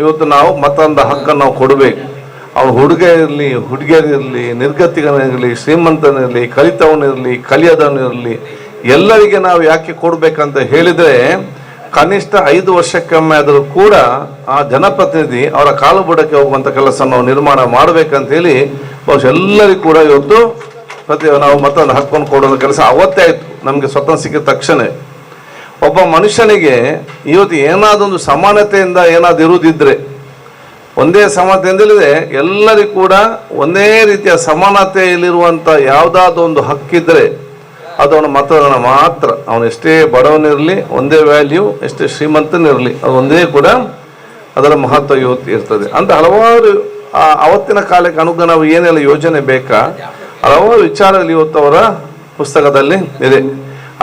ಇವತ್ತು ನಾವು ಮತದಾನದ ಹಕ್ಕನ್ನು ನಾವು ಕೊಡಬೇಕು. ಅವನು ಹುಡುಗ ಇರಲಿ, ಹುಡುಗಿಯರಿರಲಿ, ನಿರ್ಗತಿಗನಿರಲಿ, ಶ್ರೀಮಂತನಿರಲಿ, ಕಲಿತವನಿರಲಿ, ಕಲಿಯದವನಿರಲಿ, ಎಲ್ಲರಿಗೆ ನಾವು ಯಾಕೆ ಕೊಡಬೇಕಂತ ಹೇಳಿದರೆ, ಕನಿಷ್ಠ 5 ವರ್ಷಕ್ಕೊಮ್ಮೆ ಆದರೂ ಕೂಡ ಆ ಜನಪ್ರತಿನಿಧಿ ಅವರ ಕಾಲು ಬುಡಕ್ಕೆ ಹೋಗುವಂಥ ಕೆಲಸ ನಾವು ನಿರ್ಮಾಣ ಮಾಡಬೇಕಂತೇಳಿ ಬಹುಶಃ ಎಲ್ಲರಿಗೂ ಕೂಡ ಇವತ್ತು ನಾವು ಮತ್ತೊಂದು ಹಾಕ್ಕೊಂಡು ಕೊಡೋ ಕೆಲಸ ಅವತ್ತೇ ಆಯಿತು. ನಮಗೆ ಸ್ವತಂತ್ರ ಸಿಕ್ಕಿದ ತಕ್ಷಣ ಒಬ್ಬ ಮನುಷ್ಯನಿಗೆ ಇವತ್ತು ಏನಾದೊಂದು ಸಮಾನತೆಯಿಂದ ಏನಾದ್ರು ಇರುವುದಿದ್ರೆ, ಒಂದೇ ಸಮಾನತೆಯಿಂದಲಿದೆ ಎಲ್ಲರಿಗೂ ಕೂಡ ಒಂದೇ ರೀತಿಯ ಸಮಾನತೆಯಲ್ಲಿರುವಂಥ ಯಾವುದಾದೊಂದು ಹಕ್ಕಿದ್ರೆ ಅದು ಅವನ ಮತದಾನ ಮಾತ್ರ. ಅವನು ಎಷ್ಟೇ ಬಡವನಿರಲಿ ಒಂದೇ ವ್ಯಾಲ್ಯೂ, ಎಷ್ಟೇ ಶ್ರೀಮಂತನಿರಲಿ ಅದು ಒಂದೇ ಕೂಡ ಅದರ ಮಹತ್ವ ಇವತ್ತು ಇರ್ತದೆ ಅಂತ ಹಲವಾರು ಅವತ್ತಿನ ಕಾಲಕ್ಕೆ ಅನುಗುಣವಾಗಿ ಏನೆಲ್ಲ ಯೋಜನೆ ಬೇಕಾ ಹಲವಾರು ವಿಚಾರಗಳು ಇವತ್ತು ಅವರ ಪುಸ್ತಕದಲ್ಲಿ ಇದೆ.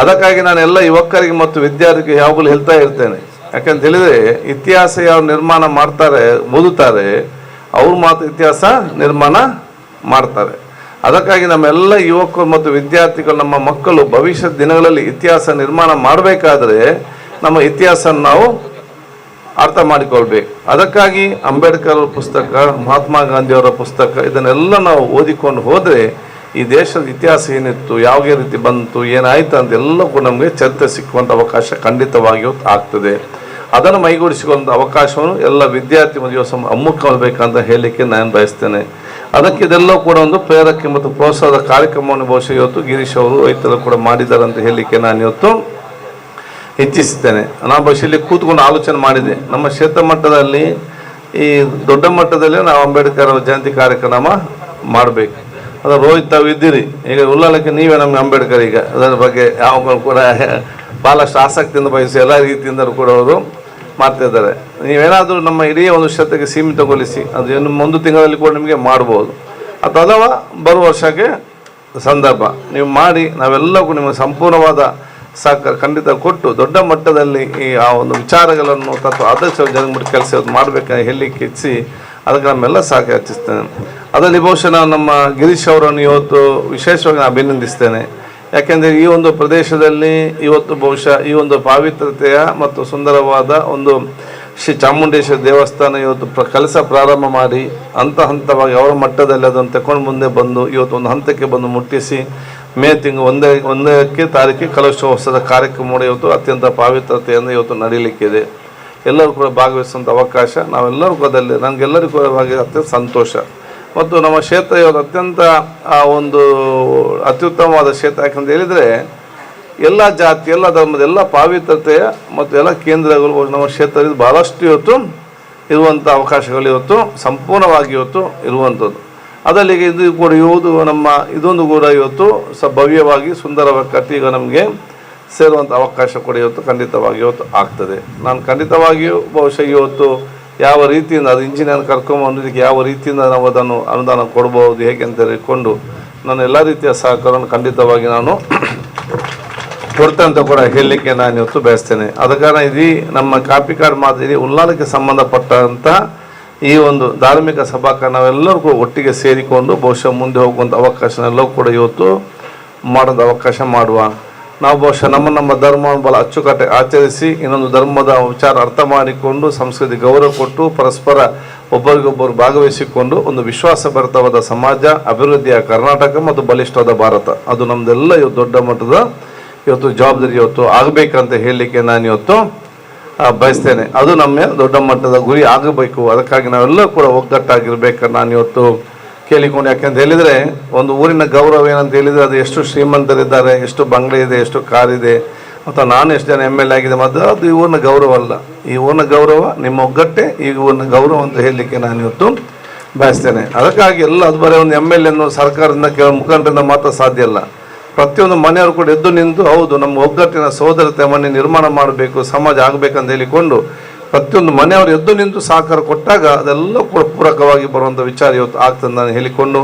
ಅದಕ್ಕಾಗಿ ನಾನು ಎಲ್ಲ ಯುವಕರಿಗೆ ಮತ್ತು ವಿದ್ಯಾರ್ಥಿಗಳಿಗೆ ಯಾವಾಗಲೂ ಹೇಳ್ತಾ ಇರ್ತೇನೆ, ಯಾಕಂತ ಹೇಳಿದ್ರೆ ಇತಿಹಾಸ ಯಾರು ನಿರ್ಮಾಣ ಮಾಡ್ತಾರೆ, ಓದುತ್ತಾರೆ, ಅವ್ರು ಮಾತ್ರ ಇತಿಹಾಸ ನಿರ್ಮಾಣ ಮಾಡ್ತಾರೆ. ಅದಕ್ಕಾಗಿ ನಮ್ಮೆಲ್ಲ ಯುವಕರು ಮತ್ತು ವಿದ್ಯಾರ್ಥಿಗಳು, ನಮ್ಮ ಮಕ್ಕಳು ಭವಿಷ್ಯದ ದಿನಗಳಲ್ಲಿ ಇತಿಹಾಸ ನಿರ್ಮಾಣ ಮಾಡಬೇಕಾದ್ರೆ ನಮ್ಮ ಇತಿಹಾಸ ನಾವು ಅರ್ಥ ಮಾಡಿಕೊಳ್ಬೇಕು. ಅದಕ್ಕಾಗಿ ಅಂಬೇಡ್ಕರ್ ಅವರ ಪುಸ್ತಕ, ಮಹಾತ್ಮ ಗಾಂಧಿಯವರ ಪುಸ್ತಕ ಇದನ್ನೆಲ್ಲ ನಾವು ಓದಿಕೊಂಡು ಹೋದರೆ ಈ ದೇಶದ ಇತಿಹಾಸ ಏನಿತ್ತು, ಯಾವ ರೀತಿ ಬಂತು, ಏನಾಯ್ತು ಅಂತ ಎಲ್ಲಕ್ಕೂ ನಮಗೆ ಚರ್ಚೆ ಸಿಕ್ಕುವಂಥ ಅವಕಾಶ ಖಂಡಿತವಾಗಿಯೂ ಆಗ್ತದೆ. ಅದನ್ನು ಮೈಗೂಡಿಸಿಕೊಳ್ಳುವಂಥ ಅವಕಾಶವನ್ನು ಎಲ್ಲ ವಿದ್ಯಾರ್ಥಿ ದಿವಸ ಅಮ್ಮುಕೊಳ್ಬೇಕಂತ ಹೇಳಲಿಕ್ಕೆ ನಾನು ಬಯಸ್ತೇನೆ. ಅದಕ್ಕೆ ಇದೆಲ್ಲ ಕೂಡ ಒಂದು ಪ್ರೇರಕ್ಕೆ ಮತ್ತು ಪ್ರೋತ್ಸಾಹದ ಕಾರ್ಯಕ್ರಮವನ್ನು ಬಹುಶಃ ಇವತ್ತು ಗಿರೀಶ್ ಅವರು ರೈತರು ಕೂಡ ಮಾಡಿದ್ದಾರೆ ಅಂತ ಹೇಳಲಿಕ್ಕೆ ನಾನು ಇವತ್ತು ಇಚ್ಛಿಸ್ತೇನೆ. ನಾನು ಬಹುಶಃ ಇಲ್ಲಿ ಕೂತ್ಕೊಂಡು ಆಲೋಚನೆ ಮಾಡಿದೆ, ನಮ್ಮ ಕ್ಷೇತ್ರ ಮಟ್ಟದಲ್ಲಿ ಈ ದೊಡ್ಡ ಮಟ್ಟದಲ್ಲಿ ನಾವು ಅಂಬೇಡ್ಕರ್ ಜಯಂತಿ ಕಾರ್ಯಕ್ರಮ ಮಾಡಬೇಕು. ಅದು ರೋಹಿತ್ ತಾವು ಇದ್ದೀರಿ, ಈಗ ಉಲ್ಲಾಲಕ್ಕೆ ನೀವೇ ನಮಗೆ ಅಂಬೇಡ್ಕರ್, ಈಗ ಅದರ ಬಗ್ಗೆ ಯಾವ ಕೂಡ ಭಾಳಷ್ಟು ಆಸಕ್ತಿಯಿಂದ ಬಯಸಿ ಎಲ್ಲ ರೀತಿಯಿಂದ ಕೂಡ ಅವರು ಮಾಡ್ತಿದ್ದಾರೆ. ನೀವೇನಾದರೂ ನಮ್ಮ ಇಡೀ ಒಂದು ಕ್ಷೇತ್ರಕ್ಕೆ ಸೀಮಿತಗೊಳಿಸಿ ಅದು ಇನ್ನು 1 ತಿಂಗಳಲ್ಲಿ ಕೂಡ ನಿಮಗೆ ಮಾಡ್ಬೋದು, ಅಥವಾ ಬರುವ ವರ್ಷಕ್ಕೆ ಸಂದರ್ಭ ನೀವು ಮಾಡಿ ನಾವೆಲ್ಲ ಕೂಡ ನಿಮಗೆ ಸಂಪೂರ್ಣವಾದ ಸಹಕಾರ ಖಂಡಿತ ಕೊಟ್ಟು ದೊಡ್ಡ ಮಟ್ಟದಲ್ಲಿ ಈ ಆ ಒಂದು ವಿಚಾರಗಳನ್ನು ತತ್ವ ಆದರ್ಶ ಜನಮುಟ್ಟ ಕೆಲಸ ಮಾಡಬೇಕಂತ ಹೇಳಲಿಕ್ಕೆ ಇಚ್ಛಿ ಅದಕ್ಕೆ ನಮ್ಮೆಲ್ಲ ಸಹಕಾರ ಹೆಚ್ಚಿಸ್ತೇನೆ. ಅದರಲ್ಲಿ ಬಹುಶಃ ನಾನು ನಮ್ಮ ಗಿರೀಶ್ ಅವರನ್ನು ಇವತ್ತು ವಿಶೇಷವಾಗಿ ಅಭಿನಂದಿಸ್ತೇನೆ. ಯಾಕೆಂದರೆ ಈ ಒಂದು ಪ್ರದೇಶದಲ್ಲಿ ಇವತ್ತು ಬಹುಶಃ ಈ ಒಂದು ಪಾವಿತ್ರತೆಯ ಮತ್ತು ಸುಂದರವಾದ ಒಂದು ಶ್ರೀ ಚಾಮುಂಡೇಶ್ವರಿ ದೇವಸ್ಥಾನ ಇವತ್ತು ಕೆಲಸ ಪ್ರಾರಂಭ ಮಾಡಿ ಹಂತವಾಗಿ ಅವರ ಮಟ್ಟದಲ್ಲಿ ಅದನ್ನು ತಗೊಂಡು ಮುಂದೆ ಬಂದು ಇವತ್ತು ಒಂದು ಹಂತಕ್ಕೆ ಬಂದು ಮುಟ್ಟಿಸಿ ಮೇ ತಿಂಗಳು 1ನೇ ತಾರೀಕಿಗೆ ಕಲಶೋತ್ಸವದ ಕಾರ್ಯಕ್ರಮ ಇವತ್ತು ಅತ್ಯಂತ ಪಾವಿತ್ರತೆಯಿಂದ ಇವತ್ತು ನಡೀಲಿಕ್ಕಿದೆ. ಎಲ್ಲರೂ ಕೂಡ ಭಾಗವಹಿಸುವಂಥ ಅವಕಾಶ ನಾವೆಲ್ಲರೂ ಕೂಡ ನನಗೆಲ್ಲರಿಗೂ ಕೂಡ ಅತ್ಯಂತ ಸಂತೋಷ. ಮತ್ತು ನಮ್ಮ ಕ್ಷೇತ್ರ ಇವತ್ತು ಅತ್ಯಂತ ಒಂದು ಅತ್ಯುತ್ತಮವಾದ ಕ್ಷೇತ್ರ. ಯಾಕಂತ ಹೇಳಿದರೆ ಎಲ್ಲ ಜಾತಿ, ಎಲ್ಲ ಧರ್ಮದ, ಎಲ್ಲ ಪಾವಿತ್ರತೆಯ ಮತ್ತು ಎಲ್ಲ ಕೇಂದ್ರಗಳು ನಮ್ಮ ಕ್ಷೇತ್ರದಲ್ಲಿ ಭಾಳಷ್ಟು ಇವತ್ತು ಇರುವಂಥ ಅವಕಾಶಗಳು ಇವತ್ತು ಸಂಪೂರ್ಣವಾಗಿ ಇವತ್ತು ಇರುವಂಥದ್ದು. ಅದರಲ್ಲಿ ಇದು ಕೂಡ ಇರುವುದು ನಮ್ಮ ಇದೊಂದು ಕೂಡ ಇವತ್ತು ಭವ್ಯವಾಗಿ ಸುಂದರವಾಗಿ ಕಟ್ಟಿ ಈಗ ನಮಗೆ ಸೇರುವಂಥ ಅವಕಾಶ ಕೂಡ ಇವತ್ತು ಖಂಡಿತವಾಗಿ ಇವತ್ತು ಆಗ್ತದೆ. ನಾನು ಖಂಡಿತವಾಗಿಯೂ ಬಹುಶಃ ಇವತ್ತು ಯಾವ ರೀತಿಯಿಂದ ಅದು ಇಂಜಿನಿಯರ್ ಕರ್ಕೊಂಬಂದಿದ್ದಕ್ಕೆ ಯಾವ ರೀತಿಯಿಂದ ನಾವು ಅದನ್ನು ಅನುದಾನ ಕೊಡ್ಬೋದು ಹೇಗೆ ಅಂತ ಹೇಳಿಕೊಂಡು ನಾನು ಎಲ್ಲ ರೀತಿಯ ಸಹಕಾರವನ್ನು ಖಂಡಿತವಾಗಿ ನಾನು ಕೊಡ್ತೇನೆ ಅಂತ ಕೂಡ ಹೇಳಲಿಕ್ಕೆ ನಾನು ಇವತ್ತು ಬಯಸ್ತೇನೆ. ಆದ ಕಾರಣ ಇದೀ ನಮ್ಮ ಕಾಪಿ ಕಾರ್ಡ್ ಮಾದರಿ ಉಲ್ಲಾಲಕ್ಕೆ ಸಂಬಂಧಪಟ್ಟಂಥ ಈ ಒಂದು ಧಾರ್ಮಿಕ ಸಭಾಕ ನಾವೆಲ್ಲರೂ ಕೂಡ ಒಟ್ಟಿಗೆ ಸೇರಿಕೊಂಡು ಬಹುಶಃ ಮುಂದೆ ಹೋಗುವಂಥ ಅವಕಾಶನೆಲ್ಲವೂ ಕೂಡ ಇವತ್ತು ಮಾಡೋದು ಅವಕಾಶ ಮಾಡುವ. ನಾವು ಬಹುಶಃ ನಮ್ಮ ಧರ್ಮವನ್ನು ಬಹಳ ಅಚ್ಚುಕಟ್ಟಾಗಿ ಆಚರಿಸಿ ಇನ್ನೊಂದು ಧರ್ಮದ ವಿಚಾರ ಅರ್ಥ ಮಾಡಿಕೊಂಡು ಸಂಸ್ಕೃತಿ ಗೌರವ ಕೊಟ್ಟು ಪರಸ್ಪರ ಒಬ್ಬರಿಗೊಬ್ಬರು ಭಾಗವಹಿಸಿಕೊಂಡು ಒಂದು ವಿಶ್ವಾಸಭರಿತವಾದ ಸಮಾಜ, ಅಭಿವೃದ್ಧಿಯ ಕರ್ನಾಟಕ ಮತ್ತು ಬಲಿಷ್ಠವಾದ ಭಾರತ ಅದು ನಮ್ಮದೆಲ್ಲ ಇವತ್ತು ದೊಡ್ಡ ಮಟ್ಟದ ಇವತ್ತು ಜವಾಬ್ದಾರಿ ಇವತ್ತು ಆಗಬೇಕಂತ ಹೇಳಲಿಕ್ಕೆ ನಾನು ಇವತ್ತು ಬಯಸ್ತೇನೆ. ಅದು ನಮ್ಮ ದೊಡ್ಡ ಮಟ್ಟದ ಗುರಿ ಆಗಬೇಕು. ಅದಕ್ಕಾಗಿ ನಾವೆಲ್ಲ ಕೂಡ ಒಗ್ಗಟ್ಟಾಗಿರ್ಬೇಕಂತ ನಾನು ಇವತ್ತು ಕೇಳಿಕೊಂಡು. ಯಾಕೆಂತ ಹೇಳಿದರೆ ಒಂದು ಊರಿನ ಗೌರವ ಏನಂತ ಹೇಳಿದರೆ ಅದು ಎಷ್ಟು ಶ್ರೀಮಂತರಿದ್ದಾರೆ, ಎಷ್ಟು ಬಂಗ್ಲೆ ಇದೆ, ಎಷ್ಟು ಕಾರಿದೆ, ಮತ್ತು ನಾನು ಎಷ್ಟು ಜನ MLA ಆಗಿದೆ, ಮತ್ತು ಅದು ಈ ಊರಿನ ಗೌರವ ಅಲ್ಲ. ಈ ಊರಿನ ಗೌರವ ನಿಮ್ಮ ಒಗ್ಗಟ್ಟೆ ಈ ಊರಿನ ಗೌರವ ಅಂತ ಹೇಳಲಿಕ್ಕೆ ನಾನು ಇವತ್ತು ಬಯಸ್ತೇನೆ. ಅದಕ್ಕಾಗಿ ಎಲ್ಲ ಅದು ಬರೀ ಒಂದು MLA ಅನ್ನೋ ಸರ್ಕಾರದಿಂದ ಕೇವಲ ಮುಖಂಡರಿಂದ ಮಾತ್ರ ಸಾಧ್ಯ ಅಲ್ಲ. ಪ್ರತಿಯೊಂದು ಮನೆಯವರು ಕೂಡ ಎದ್ದು ನಿಂತು ಹೌದು ನಮ್ಮ ಒಗ್ಗಟ್ಟಿನ ಸೋದರತೆ ಮನೆ ನಿರ್ಮಾಣ ಮಾಡಬೇಕು, ಸಮಾಜ ಆಗಬೇಕಂತ ಹೇಳಿಕೊಂಡು ಪ್ರತಿಯೊಂದು ಮನೆಯವರು ಎದ್ದು ನಿಂತು ಸಹಕಾರ ಕೊಟ್ಟಾಗ ಅದೆಲ್ಲ ಕೂಡ ಪೂರಕವಾಗಿ ಬರುವಂಥ ವಿಚಾರ ಇವತ್ತು ಆಗ್ತದೆ ನಾನು ಹೇಳಿಕೊಂಡು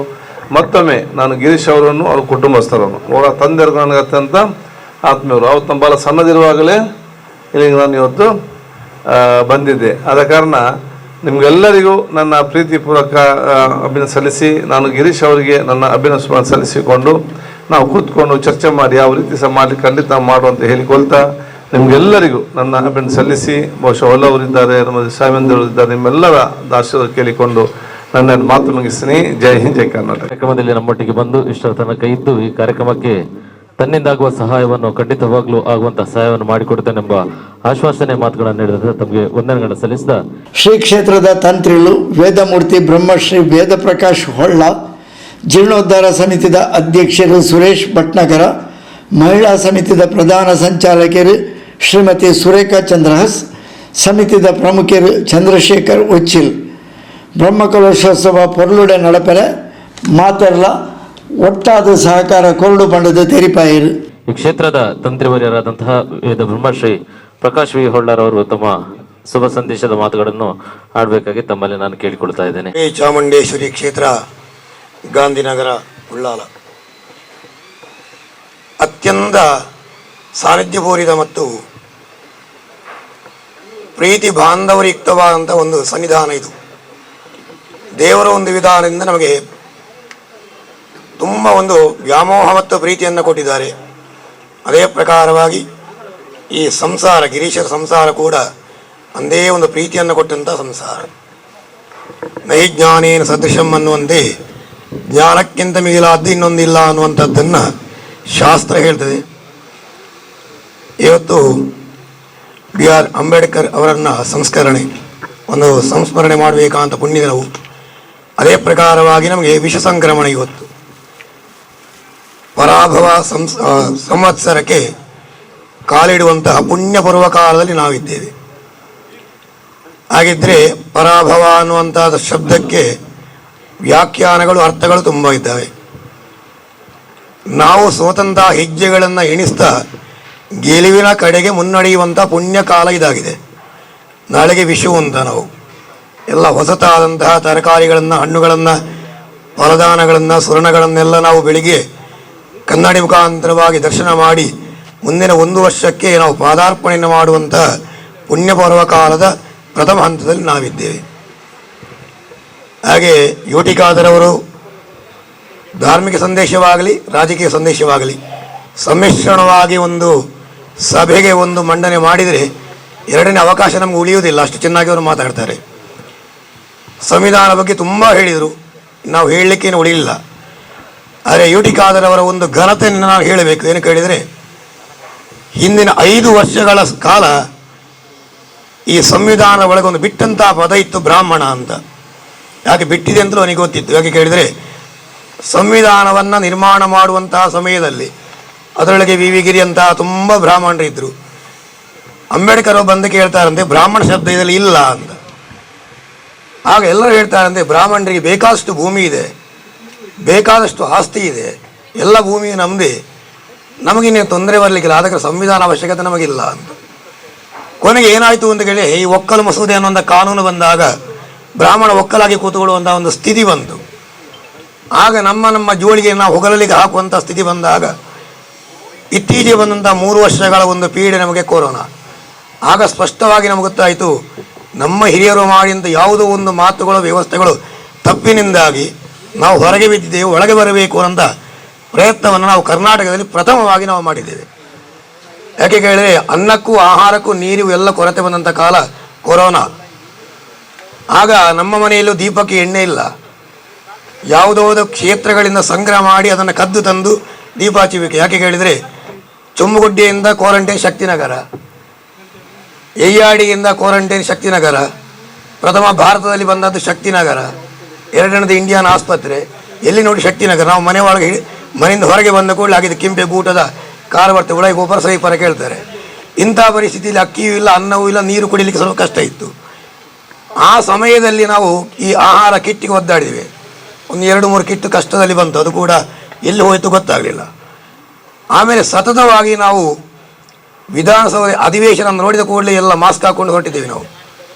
ಮತ್ತೊಮ್ಮೆ ನಾನು ಗಿರೀಶ್ ಅವರನ್ನು ಅವ್ರ ಕುಟುಂಬಸ್ಥರನ್ನು ಅವರ ತಂದೆಯವ್ರಿಗೂ ನನಗೆ ಅತ್ಯಂತ ಆತ್ಮೀಯರು. ಅವತ್ತು ನಮ್ಮ ಭಾಳ ಸಣ್ಣದಿರುವಾಗಲೇ ಇಲ್ಲಿಗೆ ನಾನು ಇವತ್ತು ಬಂದಿದ್ದೆ. ಆದ ಕಾರಣ ನಿಮಗೆಲ್ಲರಿಗೂ ನನ್ನ ಪ್ರೀತಿಪೂರ್ವಕ ಅಭಿನಂದನೆ ಸಲ್ಲಿಸಿ ನಾನು ಗಿರೀಶ್ ಅವರಿಗೆ ನನ್ನ ಅಭಿನಂದನೆ ಸಲ್ಲಿಸಿಕೊಂಡು ನಾವು ಕೂತ್ಕೊಂಡು ಚರ್ಚೆ ಮಾಡಿ ಯಾವ ರೀತಿ ಸಹ ಮಾಡಲಿಕ್ಕೆ ಖಂಡಿತ ಮಾಡುವಂತ ಹೇಳಿಕೊಳ್ತಾ ನಿಮಗೆಲ್ಲರಿಗೂ ನನ್ನ ಅಭಿನಂದನೆ ಸಲ್ಲಿಸಿ ಬಹುಶಃ ಒಲ್ಲವರಿದ್ದಾರೆ, ನಮ್ಮ ಸಾಯವಂದರಿದ್ದಾರೆ, ನಿಮ್ಮೆಲ್ಲರ ಆಶೀರ್ವಾದ ಕೇಳಿಕೊಂಡು ನನ್ನ ಮಾತು ಮುಗಿಸ್ತೀನಿ. ಜೈ ಹಿಂದ್, ಜೈ ಕರ್ನಾಟಕ. ಕಾರ್ಯಕ್ರಮದಲ್ಲಿ ನಮ್ಮೊಟ್ಟಿಗೆ ಬಂದು ಇಷ್ಟರ ತನಕ ಇದ್ದು ಈ ಕಾರ್ಯಕ್ರಮಕ್ಕೆ ತನ್ನಿಂದಾಗುವ ಸಹಾಯವನ್ನು ಖಂಡಿತವಾಗ್ಲೂ ಆಗುವಂತಹ ಸಹಾಯವನ್ನು ಮಾಡಿಕೊಡ್ತೇನೆಂಬ ಆಶ್ವಾಸನೆ ಮಾತುಗಳನ್ನು ನೀಡಿದ ತಮಗೆ ವಂದನೆಗಳನ್ನು ಸಲ್ಲಿಸಿದ ಶ್ರೀ ಕ್ಷೇತ್ರದ ತಂತ್ರಿಗಳು ವೇದಮೂರ್ತಿ ಬ್ರಹ್ಮಶ್ರೀ ವೇದ ಪ್ರಕಾಶ್ ಹೊಳ್ಳ, ಜೀರ್ಣೋದ್ಧಾರ ಸಮಿತಿದ ಅಧ್ಯಕ್ಷರು ಸುರೇಶ್ ಭಟ್ನಗರ, ಮಹಿಳಾ ಸಮಿತಿದ ಪ್ರಧಾನ ಸಂಚಾಲಕರು ಶ್ರೀಮತಿ ಸುರೇಖಾ ಚಂದ್ರಹಸ್, ಸಮಿತಿದ ಪ್ರಮುಖರು ಚಂದ್ರಶೇಖರ್ ಉಚ್ಚಿಲ್, ಬ್ರಹ್ಮಕಲಶೋತ್ಸವ ಪೊರ್ಲುಡೆ ನಡಪೆರೆ ಮಾತೆರ್ಲ ಒಟ್ಟಾದ ಸಹಕಾರ ಕೊರಡು ಬಂಡದ ತೆರಿಪಾಯಿರು. ಈ ಕ್ಷೇತ್ರದ ತಂತ್ರಿವರ್ಯರಾದಂತಹ ವೇದ ಬ್ರಹ್ಮಶ್ರೀ ಪ್ರಕಾಶ್ ವಿ ಹೊಳ್ಳರ್ ಅವರು ತಮ್ಮ ಶುಭ ಸಂದೇಶದ ಮಾತುಗಳನ್ನು ಆಡಬೇಕಾಗಿ ತಮ್ಮಲ್ಲಿ ನಾನು ಕೇಳಿಕೊಳ್ತಾ ಇದ್ದೇನೆ. ಶ್ರೀ ಚಾಮುಂಡೇಶ್ವರಿ ಕ್ಷೇತ್ರ, ಗಾಂಧಿನಗರ, ಉಳ್ಳಾಲ ಅತ್ಯಂತ ಸಾನ್ನಿಧ್ಯಪೂರಿತ ಮತ್ತು ಪ್ರೀತಿ ಬಾಂಧವಯುಕ್ತವಾದಂಥ ಒಂದು ಸನ್ನಿಧಾನ ಇದು. ದೇವರ ಒಂದು ವಿಧಾನದಿಂದ ನಮಗೆ ತುಂಬ ಒಂದು ವ್ಯಾಮೋಹ ಮತ್ತು ಪ್ರೀತಿಯನ್ನು ಕೊಟ್ಟಿದ್ದಾರೆ. ಅದೇ ಪ್ರಕಾರವಾಗಿ ಈ ಸಂಸಾರ, ಗಿರೀಶರ ಸಂಸಾರ ಕೂಡ ಒಂದೇ ಒಂದು ಪ್ರೀತಿಯನ್ನು ಕೊಟ್ಟಂಥ ಸಂಸಾರ. ನಹಿ ಜ್ಞಾನೇನ ಸದೃಶಂ ಅನ್ನುವಂತೆ ಜ್ಞಾನಕ್ಕಿಂತ ಮಿಗಿಲಾದ್ದು ಇನ್ನೊಂದಿಲ್ಲ ಅನ್ನುವಂಥದ್ದನ್ನು ಶಾಸ್ತ್ರ ಹೇಳ್ತದೆ. ಇವತ್ತು BR ಅಂಬೇಡ್ಕರ್ ಅವರನ್ನು ಒಂದು ಸಂಸ್ಮರಣೆ ಮಾಡಬೇಕಂತ ಪುಣ್ಯದಿನವು. ಅದೇ ಪ್ರಕಾರವಾಗಿ ನಮಗೆ ವಿಷ ಸಂಕ್ರಮಣ ಇವತ್ತು ಪರಾಭವ ಸಂವತ್ಸರಕ್ಕೆ ಕಾಲಿಡುವಂತಹ ಪುಣ್ಯ ಪರ್ವಕಾಲದಲ್ಲಿ ನಾವಿದ್ದೇವೆ. ಹಾಗಿದ್ದರೆ ಪರಾಭವ ಅನ್ನುವಂತಹ ಶಬ್ದಕ್ಕೆ ವ್ಯಾಖ್ಯಾನಗಳು, ಅರ್ಥಗಳು ತುಂಬ ಇದ್ದಾವೆ. ನಾವು ಸೋತಂಥ ಹೆಜ್ಜೆಗಳನ್ನು ಎಣಿಸ್ತಾ ಗೆಲುವಿನ ಕಡೆಗೆ ಮುನ್ನಡೆಯುವಂಥ ಪುಣ್ಯ ಕಾಲ ಇದಾಗಿದೆ. ನಾಳೆಗೆ ವಿಷು ಅಂತ ನಾವು ಎಲ್ಲ ಹೊಸತಾದಂತಹ ತರಕಾರಿಗಳನ್ನು, ಹಣ್ಣುಗಳನ್ನು, ಫಲದಾನಗಳನ್ನು, ಸುರ್ಣಗಳನ್ನೆಲ್ಲ ನಾವು ಬೆಳಿಗ್ಗೆ ಕನ್ನಡಿ ಮುಖಾಂತರವಾಗಿ ದರ್ಶನ ಮಾಡಿ ಮುಂದಿನ 1 ವರ್ಷಕ್ಕೆ ನಾವು ಪಾದಾರ್ಪಣೆಯನ್ನು ಮಾಡುವಂತಹ ಪುಣ್ಯ ಪರ್ವಕಾಲದ ಪ್ರಥಮ ಹಂತದಲ್ಲಿ ನಾವಿದ್ದೇವೆ. ಹಾಗೆ ಯೋಟಿಕಾದರವರು ಧಾರ್ಮಿಕ ಸಂದೇಶವಾಗಲಿ ರಾಜಕೀಯ ಸಂದೇಶವಾಗಲಿ ಸಮ್ಮಿಶ್ರಣವಾಗಿ ಒಂದು ಸಭೆಗೆ ಒಂದು ಮಂಡನೆ ಮಾಡಿದರೆ ಎರಡನೇ ಅವಕಾಶ ನಮ್ಗೆ ಉಳಿಯುವುದಿಲ್ಲ. ಅಷ್ಟು ಚೆನ್ನಾಗಿ ಅವರು ಮಾತಾಡ್ತಾರೆ. ಸಂವಿಧಾನ ಬಗ್ಗೆ ತುಂಬ ಹೇಳಿದರು, ನಾವು ಹೇಳಲಿಕ್ಕೇನು ಉಳಿಯಿಲ್ಲ. ಆದರೆ ಯೋಟಿಕಾದರವರ ಒಂದು ಘನತೆಯನ್ನು ನಾವು ಹೇಳಬೇಕು. ಏನು ಕೇಳಿದರೆ, ಹಿಂದಿನ 5 ವರ್ಷಗಳ ಕಾಲ ಈ ಸಂವಿಧಾನ ಒಳಗೆ ಒಂದು ಬಿಟ್ಟಂಥ ಪದ ಇತ್ತು, ಬ್ರಾಹ್ಮಣ ಅಂತ. ಯಾಕೆ ಬಿಟ್ಟಿದೆ ಅಂತಲೂ ಅವನಿಗೆ ಗೊತ್ತಿತ್ತು. ಯಾಕೆ ಕೇಳಿದರೆ, ಸಂವಿಧಾನವನ್ನು ನಿರ್ಮಾಣ ಮಾಡುವಂತಹ ಸಮಯದಲ್ಲಿ ಅದರೊಳಗೆ ವಿ.ವಿ. ಅಂತಹ ತುಂಬ ಬ್ರಾಹ್ಮಣರು ಇದ್ದರು. ಅಂಬೇಡ್ಕರ್ ಬಂದು ಕೇಳ್ತಾರಂತೆ, ಬ್ರಾಹ್ಮಣ ಶಬ್ದ ಇದರಲ್ಲಿ ಇಲ್ಲ ಅಂತ. ಆಗ ಎಲ್ಲರೂ ಹೇಳ್ತಾರಂತೆ, ಬ್ರಾಹ್ಮಣರಿಗೆ ಬೇಕಾದಷ್ಟು ಭೂಮಿ ಇದೆ, ಬೇಕಾದಷ್ಟು ಆಸ್ತಿ ಇದೆ, ಎಲ್ಲ ಭೂಮಿ ನಮ್ಮದೇ, ನಮಗಿನ್ನೇನು ತೊಂದರೆ ಬರಲಿಕ್ಕಿಲ್ಲ, ಅದಕ್ಕೆ ಸಂವಿಧಾನ ಅವಶ್ಯಕತೆ ನಮಗಿಲ್ಲ ಅಂತ. ಕೊನೆಗೆ ಏನಾಯಿತು ಅಂತ ಕೇಳಿ, ಈ ಒಕ್ಕಲು ಮಸೂದೆ ಅನ್ನುವಂಥ ಕಾನೂನು ಬಂದಾಗ ಬ್ರಾಹ್ಮಣ ಒಕ್ಕಲಾಗಿ ಕೂತುಕೊಳ್ಳುವಂಥ ಒಂದು ಸ್ಥಿತಿ ಬಂತು. ಆಗ ನಮ್ಮ ಜೋಳಿಗೆ ನಾವು ಹೊಗಳಲಿಕ್ಕೆ ಹಾಕುವಂಥ ಸ್ಥಿತಿ ಬಂದಾಗ ಇತ್ತೀಚೆಗೆ ಬಂದಂಥ 3 ವರ್ಷಗಳ ಒಂದು ಪೀಡೆ ನಮಗೆ ಕೊರೋನಾ. ಆಗ ಸ್ಪಷ್ಟವಾಗಿ ನಮಗೆ ಗೊತ್ತಾಯಿತು, ನಮ್ಮ ಹಿರಿಯರು ಮಾಡಿದಂಥ ಯಾವುದೋ ಒಂದು ಮಾತುಗಳು, ವ್ಯವಸ್ಥೆಗಳು ತಪ್ಪಿನಿಂದಾಗಿ ನಾವು ಹೊರಗೆ ಬಿದ್ದಿದ್ದೇವೆ, ಒಳಗೆ ಬರಬೇಕು ಅಂತ ಪ್ರಯತ್ನವನ್ನು ನಾವು ಕರ್ನಾಟಕದಲ್ಲಿ ಪ್ರಥಮವಾಗಿ ನಾವು ಮಾಡಿದ್ದೇವೆ. ಯಾಕೆ ಕೇಳಿದರೆ, ಅನ್ನಕ್ಕೂ ಆಹಾರಕ್ಕೂ ನೀರಿಗೂ ಎಲ್ಲ ಕೊರತೆ ಬಂದಂಥ ಕಾಲ ಕೊರೋನಾ. ಆಗ ನಮ್ಮ ಮನೆಯಲ್ಲೂ ದೀಪಕ್ಕೆ ಎಣ್ಣೆ ಇಲ್ಲ, ಯಾವುದೋ ಕ್ಷೇತ್ರಗಳಿಂದ ಸಂಗ್ರಹ ಮಾಡಿ ಅದನ್ನು ಕದ್ದು ತಂದು ದೀಪ ಹಚ್ಚಬೇಕು. ಯಾಕೆ ಕೇಳಿದರೆ, ಚೊಮ್ಮಗುಡ್ಡೆಯಿಂದ ಕ್ವಾರಂಟೈನ್ ಶಕ್ತಿನಗರ, ಎಯ್ಯಾಡಿಯಿಂದ ಕ್ವಾರಂಟೈನ್ ಶಕ್ತಿನಗರ, ಪ್ರಥಮ ಭಾರತದಲ್ಲಿ ಬಂದದ್ದು ಶಕ್ತಿನಗರ, ಎರಡನೇದು ಇಂಡಿಯನ್ ಆಸ್ಪತ್ರೆ, ಎಲ್ಲಿ ನೋಡಿ ಶಕ್ತಿನಗರ. ನಾವು ಮನೆ ಒಳಗೆ ಮನೆಯಿಂದ ಹೊರಗೆ ಬಂದ ಕೂಡಲೇ ಆಗಿದ್ದು ಕೆಂಪೆ ಗೂಟದ ಕಾರವರ್ತೆ ಉಳೈ ಗೊಬ್ಬರ ಸೈಪರ ಕೇಳ್ತಾರೆ. ಇಂಥ ಪರಿಸ್ಥಿತಿಯಲ್ಲಿ ಅಕ್ಕಿಯೂ ಇಲ್ಲ, ಅನ್ನವೂ ಇಲ್ಲ, ನೀರು ಕುಡಿಲಿಕ್ಕೆ ಸ್ವಲ್ಪ ಕಷ್ಟ ಇತ್ತು. ಆ ಸಮಯದಲ್ಲಿ ನಾವು ಈ ಆಹಾರ ಕಿಟ್ಟಿಗೆ ಒದ್ದಾಡಿದ್ವಿ. ಒಂದು 2-3 ಕಿಟ್ಟು ಕಷ್ಟದಲ್ಲಿ ಬಂತು, ಅದು ಕೂಡ ಎಲ್ಲಿ ಹೋಯಿತು ಗೊತ್ತಾಗಲಿಲ್ಲ. ಆಮೇಲೆ ಸತತವಾಗಿ ನಾವು ವಿಧಾನಸಭೆ ಅಧಿವೇಶನ ನೋಡಿದ ಕೂಡಲೇ ಎಲ್ಲ ಮಾಸ್ಕ್ ಹಾಕ್ಕೊಂಡು ಹೊರಟಿದ್ದೀವಿ. ನಾವು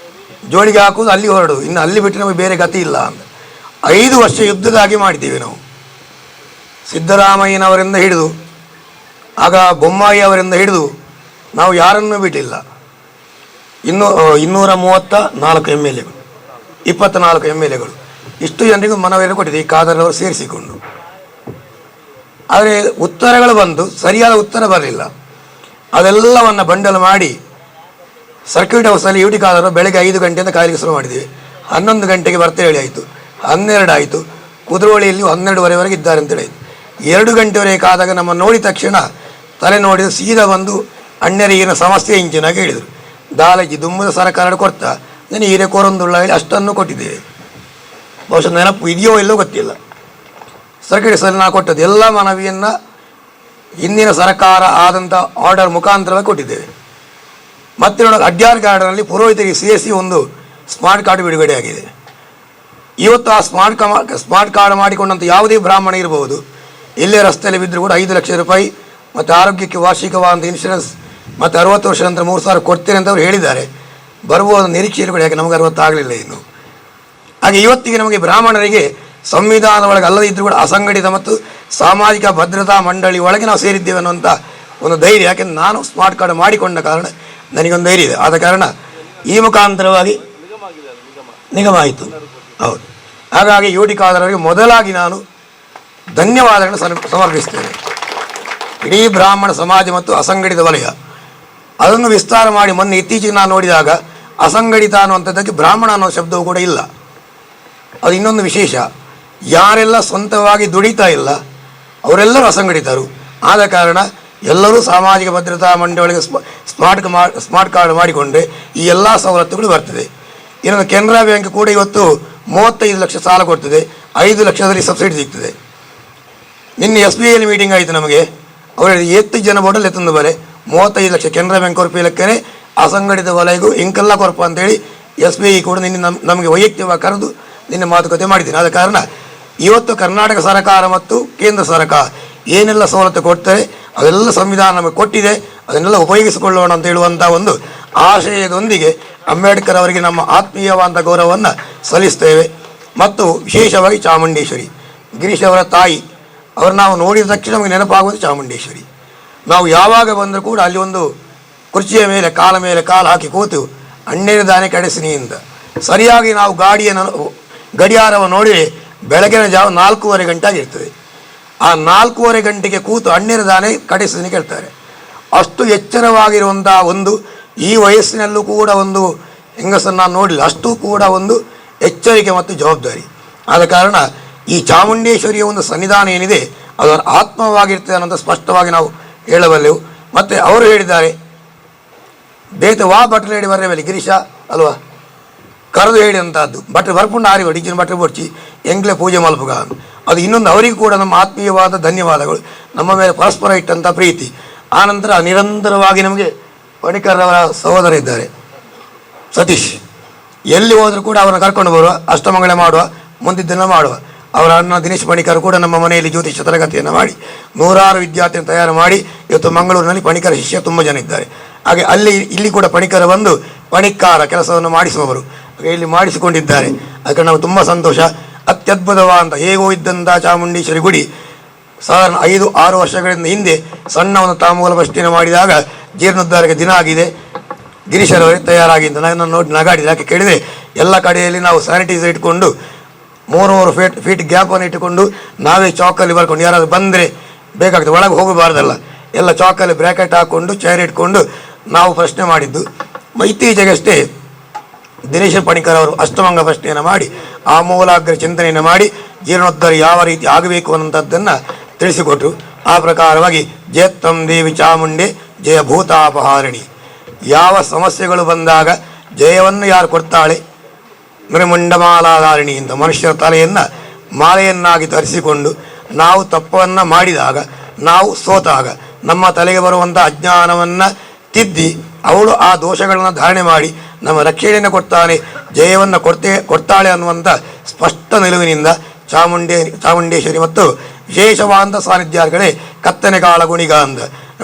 ಜೋಳಿಗೆ ಹಾಕುವುದು, ಅಲ್ಲಿ ಹೊರಡು, ಇನ್ನು ಅಲ್ಲಿ ಬಿಟ್ಟು ನಮಗೆ ಬೇರೆ ಗತಿ ಇಲ್ಲ ಅಂತ 5 ವರ್ಷ ಯುದ್ಧದಾಗಿ ಮಾಡಿದ್ದೀವಿ ನಾವು. ಸಿದ್ದರಾಮಯ್ಯನವರಿಂದ ಹಿಡಿದು ಆಗ ಬೊಮ್ಮಾಯಿ ಅವರಿಂದ ಹಿಡಿದು ನಾವು ಯಾರನ್ನೂ ಬಿಟ್ಟಿಲ್ಲ. 234 MLA ಗಳು, 24 MLA ಗಳು, ಇಷ್ಟು ಜನರಿಗೂ ಮನವಿಯನ್ನು ಕೊಟ್ಟಿದ್ದೀವಿ, ಕಾದರವರು ಸೇರಿಸಿಕೊಂಡು. ಆದರೆ ಉತ್ತರಗಳು ಬಂದು ಸರಿಯಾದ ಉತ್ತರ ಬರಲಿಲ್ಲ. ಅದೆಲ್ಲವನ್ನು ಬಂಡಲ್ ಮಾಡಿ ಸರ್ಕ್ಯೂಟ್ ಹೌಸಲ್ಲಿ ಯುಟಿ ಕಾದರು ಬೆಳಗ್ಗೆ 5 ಗಂಟೆಯಿಂದ ಕಾಯಲಿಕ್ಕೆ ಶುರು ಮಾಡಿದ್ದೀವಿ. 11 ಗಂಟೆಗೆ ಬರ್ತೇವೆ ಹೇಳಿ ಆಯಿತು. 12 ಆಯಿತು. ಕುದ್ರೋಳಿಯಲ್ಲಿ 12:30ವರೆಗೆ ಇದ್ದಾರೆ ಅಂತೇಳಿ 2 ಗಂಟೆವರೆಗೆ ಕಾದಾಗ ನಮ್ಮ ನೋಡಿದ ತಕ್ಷಣ ತಲೆ ನೋಡಿದ ಸೀದಾ ಬಂದು ಅಣ್ಣರಿಗಿನ ಸಮಸ್ಯೆ ಇಂಚಿನಾಗಿ ಹೇಳಿದರು. ದಾಲಜಿ ದುಮ್ಮದ ಸರ್ಕಾರ ಕೊಡ್ತಾ ನಾನು ಹೀರೆ ಕೊರೊಂದುಳ್ಳ ಹೇಳಿ ಅಷ್ಟನ್ನು ಕೊಟ್ಟಿದ್ದೇವೆ. ಬಹುಶಃ ನೆನಪು ಇದೆಯೋ ಇಲ್ಲೋ ಗೊತ್ತಿಲ್ಲ. ಸರ್ಕಾರಿ ಸರ್ ನಾವು ಕೊಟ್ಟದ್ದು ಎಲ್ಲ ಮನವಿಯನ್ನು ಹಿಂದಿನ ಸರ್ಕಾರ ಆದಂಥ ಆರ್ಡರ್ ಮುಖಾಂತರವಾಗಿ ಕೊಟ್ಟಿದ್ದೇವೆ. ಮತ್ತೆ ನೋಡಿ ಅಡ್ಯಾರ್ ಗಾರ್ಡನಲ್ಲಿ ಪುರೋಹಿತರಿಗೆ ಸೇರಿಸಿ ಒಂದು ಸ್ಮಾರ್ಟ್ ಕಾರ್ಡ್ ಬಿಡುಗಡೆ ಆಗಿದೆ. ಇವತ್ತು ಆ ಸ್ಮಾರ್ಟ್ ಕಾರ್ಡ್ ಮಾಡಿಕೊಂಡಂಥ ಯಾವುದೇ ಬ್ರಾಹ್ಮಣ ಇರಬಹುದು, ಎಲ್ಲೇ ರಸ್ತೆಯಲ್ಲಿ ಬಿದ್ದರೂ ಕೂಡ 5 ಲಕ್ಷ ರೂಪಾಯಿ ಮತ್ತು ಆರೋಗ್ಯಕ್ಕೆ ವಾರ್ಷಿಕವಾದಂಥ ಇನ್ಶೂರೆನ್ಸ್ ಮತ್ತು 60 ವರ್ಷದ ನಂತರ 3,000 ಕೊಡ್ತೇನೆ ಅಂತ ಅವರು ಹೇಳಿದ್ದಾರೆ. ಬರ್ಬೋದು ನಿರೀಕ್ಷೆಯಲ್ಲಿ ಕೂಡ, ಯಾಕೆ ನಮಗೆ 60 ಆಗಲಿಲ್ಲ ಇನ್ನು. ಹಾಗೆ ಇವತ್ತಿಗೆ ನಮಗೆ ಬ್ರಾಹ್ಮಣರಿಗೆ ಸಂವಿಧಾನ ಒಳಗೆ ಅಲ್ಲದಿದ್ದರೂ ಕೂಡ ಅಸಂಘಟಿತ ಮತ್ತು ಸಾಮಾಜಿಕ ಭದ್ರತಾ ಮಂಡಳಿ ಒಳಗೆ ನಾವು ಸೇರಿದ್ದೇವೆ ಅನ್ನುವಂಥ ಒಂದು ಧೈರ್ಯ, ಯಾಕೆಂದ್ರೆ ನಾನು ಸ್ಮಾರ್ಟ್ ಕಾರ್ಡ್ ಮಾಡಿಕೊಂಡ ಕಾರಣ ನನಗೊಂದು ಧೈರ್ಯ ಇದೆ. ಆದ ಕಾರಣ ಈ ಮುಖಾಂತರವಾಗಿ ನಿಗಮ ಆಯಿತು. ಹೌದು, ಹಾಗಾಗಿ ಯುಟಿಕಾದರವರಿಗೆ ಮೊದಲಾಗಿ ನಾನು ಧನ್ಯವಾದಗಳನ್ನು ಸಮರ್ಪಿಸ್ತೇನೆ. ಇಡೀ ಬ್ರಾಹ್ಮಣ ಸಮಾಜ ಮತ್ತು ಅಸಂಘಟಿತ ವಲಯ ಅದನ್ನು ವಿಸ್ತಾರ ಮಾಡಿ ಮೊನ್ನೆ ಇತ್ತೀಚೆಗೆ ನಾನು ನೋಡಿದಾಗ ಅಸಂಘಟಿತ ಅನ್ನುವಂಥದ್ದಕ್ಕೆ ಬ್ರಾಹ್ಮಣ ಅನ್ನೋ ಶಬ್ದವೂ ಕೂಡ ಇಲ್ಲ. ಅದು ಇನ್ನೊಂದು ವಿಶೇಷ. ಯಾರೆಲ್ಲ ಸ್ವಂತವಾಗಿ ದುಡಿತಾ ಇಲ್ಲ ಅವರೆಲ್ಲರೂ ಅಸಂಘಟಿತರು. ಆದ ಕಾರಣ ಎಲ್ಲರೂ ಸಾಮಾಜಿಕ ಭದ್ರತಾ ಮಂಡಳಿಗೆ ಸ್ಮಾರ್ಟ್ ಕಾರ್ಡ್ ಮಾಡಿಕೊಂಡ್ರೆ ಈ ಎಲ್ಲ ಸವಲತ್ತುಗಳು ಬರ್ತದೆ. ಇನ್ನೊಂದು ಕೆನರಾ ಬ್ಯಾಂಕ್ ಕೂಡ ಇವತ್ತು 35 ಲಕ್ಷ ಸಾಲ ಕೊಡ್ತದೆ, 5 ಲಕ್ಷದಲ್ಲಿ ಸಬ್ಸಿಡಿ ಸಿಗ್ತದೆ. ನಿನ್ನೆ SBI ಮೀಟಿಂಗ್ ಆಯಿತು ನಮಗೆ. ಅವರು 8 ಜನ ಬೋರ್ಡಲ್ಲಿ ಎತ್ತೊಂದು ಬಲೆ 35 ಲಕ್ಷ ಕೆನರಾ ಬ್ಯಾಂಕ್ ಕೊರಪೆ ಲೆಕ್ಕನೆ ಅಸಂಘಟಿತ ವಲಯಗೂ ಇಂಕೆಲ್ಲ ಕೊರಪ ಅಂತೇಳಿ SBI ಕೂಡ ನಿನ್ನೆ ನಮಗೆ ವೈಯಕ್ತಿಕವಾಗಿ ಕರೆದು ನಿನ್ನೆ ಮಾತುಕತೆ ಮಾಡಿದ್ದೀನಿ. ಆದ ಕಾರಣ ಇವತ್ತು ಕರ್ನಾಟಕ ಸರ್ಕಾರ ಮತ್ತು ಕೇಂದ್ರ ಸರ್ಕಾರ ಏನೆಲ್ಲ ಸವಲತ್ತು ಕೊಡ್ತಾರೆ ಅದೆಲ್ಲ ಸಂವಿಧಾನ ನಮಗೆ ಕೊಟ್ಟಿದೆ, ಅದನ್ನೆಲ್ಲ ಉಪಯೋಗಿಸಿಕೊಳ್ಳೋಣ ಅಂತ ಹೇಳುವಂಥ ಒಂದು ಆಶಯದೊಂದಿಗೆ ಅಂಬೇಡ್ಕರ್ ಅವರಿಗೆ ನಮ್ಮ ಆತ್ಮೀಯವಾದ ಗೌರವವನ್ನು ಸಲ್ಲಿಸ್ತೇವೆ. ಮತ್ತು ವಿಶೇಷವಾಗಿ ಚಾಮುಂಡೇಶ್ವರಿ ಗಿರೀಶ್ ಅವರ ತಾಯಿ ಅವರು ನಾವು ನೋಡಿದ ತಕ್ಷಣ ನಮಗೆ ನೆನಪಾಗುವುದು ಚಾಮುಂಡೇಶ್ವರಿ. ನಾವು ಯಾವಾಗ ಬಂದರೂ ಕೂಡ ಅಲ್ಲಿ ಒಂದು ಕುರ್ಚಿಯ ಮೇಲೆ ಕಾಲು ಹಾಕಿ ಕೂತು ಅಣ್ಣೇರು ದಾನೆ ಕಡೆಸಿನಿಯಿಂದ ಸರಿಯಾಗಿ ನಾವು ಗಡಿಯಾರವನ್ನು ನೋಡಿದರೆ ಬೆಳಗಿನ ಜಾವ 4:15 ಗಂಟೆ ಆಗಿರ್ತದೆ. ಆ 4:15 ಗಂಟೆಗೆ ಕೂತು ಅಣ್ಣೇರು ದಾನೆ ಕಡೆಸಿನಿ ಕೇಳ್ತಾರೆ. ಅಷ್ಟು ಎಚ್ಚರವಾಗಿರುವಂಥ ಒಂದು ಈ ವಯಸ್ಸಿನಲ್ಲೂ ಕೂಡ ಒಂದು ಹೆಂಗಸನ್ನು ನಾನು ನೋಡಲಿಲ್ಲ. ಅಷ್ಟು ಕೂಡ ಒಂದು ಎಚ್ಚರಿಕೆ ಮತ್ತು ಜವಾಬ್ದಾರಿ. ಆದ ಕಾರಣ ಈ ಚಾಮುಂಡೇಶ್ವರಿಯ ಒಂದು ಸನ್ನಿಧಾನ ಏನಿದೆ ಅದು ಆತ್ಮವಾಗಿರ್ತದೆ ಅನ್ನೋದು ಸ್ಪಷ್ಟವಾಗಿ ನಾವು ಹೇಳಬಲ್ಲೆವು. ಮತ್ತು ಅವರು ಹೇಳಿದ್ದಾರೆ ಬೇತ ವಾ ಬಟ್ಲು ಹೇಳಿ ಬರೇ ಮೇಲೆ ಗಿರೀಶ ಅಲ್ವಾ ಕರೆದು ಹೇಳಿದಂಥದ್ದು ಬಟ್ರೆ ಬರ್ಕೊಂಡು ಆರಿ ಡಿಜಿನ ಬಟ್ರೆ ಬೊಡ್ಚಿ ಎಂಗ್ಲೆ ಪೂಜೆ ಮಲ್ಪಗ. ಅದು ಇನ್ನೊಂದು ಅವರಿಗೂ ಕೂಡ ನಮ್ಮ ಆತ್ಮೀಯವಾದ ಧನ್ಯವಾದಗಳು, ನಮ್ಮ ಮೇಲೆ ಪರಸ್ಪರ ಇಟ್ಟಂಥ ಪ್ರೀತಿ. ಆನಂತರ ನಿರಂತರವಾಗಿ ನಮಗೆ ಪಣಿಕರ್ರವರ ಸಹೋದರ ಇದ್ದಾರೆ ಸತೀಶ್, ಎಲ್ಲಿ ಹೋದರೂ ಕೂಡ ಅವರನ್ನು ಕರ್ಕೊಂಡು ಬರುವ, ಅಷ್ಟಮಂಗಳ ಮಾಡುವ, ಮುಂದಿದ್ದನ್ನು ಮಾಡುವ. ಅವರ ಅಣ್ಣ ದಿನೇಶ್ ಪಣಿಕರ್ ಕೂಡ ನಮ್ಮ ಮನೆಯಲ್ಲಿ ಜ್ಯೋತಿಷ ತರಗತಿಯನ್ನು ಮಾಡಿ 100 ವಿದ್ಯಾರ್ಥಿಯನ್ನು ತಯಾರು ಮಾಡಿ ಇವತ್ತು ಮಂಗಳೂರಿನಲ್ಲಿ ಪಣಿಕರ ಶಿಷ್ಯ ತುಂಬ ಜನ ಇದ್ದಾರೆ. ಹಾಗೆ ಇಲ್ಲಿ ಕೂಡ ಪಣಿಕರ ಬಂದು ಪಣಿಕಾರ ಕೆಲಸವನ್ನು ಮಾಡಿಸುವವರು ಇಲ್ಲಿ ಮಾಡಿಸಿಕೊಂಡಿದ್ದಾರೆ. ಅದಕ್ಕೆ ನಾವು ತುಂಬ ಸಂತೋಷ. ಅತ್ಯದ್ಭುತವಾದ ಹೇಗೋ ಇದ್ದಂಥ ಚಾಮುಂಡೇಶ್ವರಿ ಗುಡಿ ಸಾಧಾರಣ 5-6 ವರ್ಷಗಳಿಂದ ಹಿಂದೆ ಸಣ್ಣ ಒಂದು ತಾಂಬೂಲ ಪ್ರಶ್ನೆ ಮಾಡಿದಾಗ ಜೀರ್ಣೋದ್ಧಾರಕ್ಕೆ ದಿನ ಆಗಿದೆ, ಗಿರೀಶರವರೇ ತಯಾರಾಗಿದ್ದ ನಾನು ನೋಡಿ ನಗಾಡಿದೆ. ಯಾಕೆ ಕೇಳಿದರೆ ಎಲ್ಲ ಕಡೆಯಲ್ಲಿ ನಾವು ಸ್ಯಾನಿಟೈಸರ್ ಇಟ್ಕೊಂಡು 3 ಫೀಟ್ ಗ್ಯಾಪನ್ನು ಇಟ್ಟುಕೊಂಡು ನಾವೇ ಚಾಕಲ್ಲಿ ಬರ್ಕೊಂಡು ಯಾರಾದರೂ ಬಂದರೆ ಬೇಕಾಗ್ತದೆ, ಒಳಗೆ ಹೋಗಬಾರ್ದಲ್ಲ, ಎಲ್ಲ ಚಾಕಲ್ಲಿ ಬ್ರ್ಯಾಕೆಟ್ ಹಾಕ್ಕೊಂಡು ಚೇರ್ ಇಟ್ಕೊಂಡು ನಾವು ಪ್ರಶ್ನೆ ಮಾಡಿದ್ದು. ಇತ್ತೀಚೆಗಷ್ಟೇ ದಿನೇಶ ಪಣಿಕರ್ ಅವರು ಅಷ್ಟಮಂಗ ಪ್ರಶ್ನೆಯನ್ನು ಮಾಡಿ ಆ ಮೂಲಾಗ್ರ ಚಿಂತನೆಯನ್ನು ಮಾಡಿ ಜೀರ್ಣೋದ್ಧಾರ ಯಾವ ರೀತಿ ಆಗಬೇಕು ಅನ್ನೋಂಥದ್ದನ್ನು ತಿಳಿಸಿಕೊಟ್ರು. ಆ ಪ್ರಕಾರವಾಗಿ ಜಯತ್ತಂ ದೇವಿ ಚಾಮುಂಡೆ ಜಯ ಭೂತಾಪಹಾರಿಣಿ. ಯಾವ ಸಮಸ್ಯೆಗಳು ಬಂದಾಗ ಜಯವನ್ನು ಯಾರು ಕೊಡ್ತಾಳೆ ನೃಮುಂಡಮಾಲಾಧಾರಿಣಿ ಅಂತ ಮನುಷ್ಯರ ತಲೆಯನ್ನು ಮಾಲೆಯನ್ನಾಗಿ ಧರಿಸಿಕೊಂಡು ನಾವು ತಪ್ಪನ್ನು ಮಾಡಿದಾಗ, ನಾವು ಸೋತಾಗ ನಮ್ಮ ತಲೆಗೆ ಬರುವಂಥ ಅಜ್ಞಾನವನ್ನು ತಿದ್ದಿ ಅವಳು ಆ ದೋಷಗಳನ್ನು ಧಾರಣೆ ಮಾಡಿ ನಮ್ಮ ರಕ್ಷಣೆಯನ್ನು ಕೊಡ್ತಾನೆ, ಜಯವನ್ನು ಕೊಡ್ತಾಳೆ ಅನ್ನುವಂಥ ಸ್ಪಷ್ಟ ನಿಲುವಿನಿಂದ ಚಾಮುಂಡೇಶ್ವರಿ ಮತ್ತು ವಿಶೇಷವಾದ ಸಾನ್ನಿಧ್ಯಾರ್ಗಳೇ ಕತ್ತನೆ ಕಾಳ ಗುಣಿಗ ಅಂತ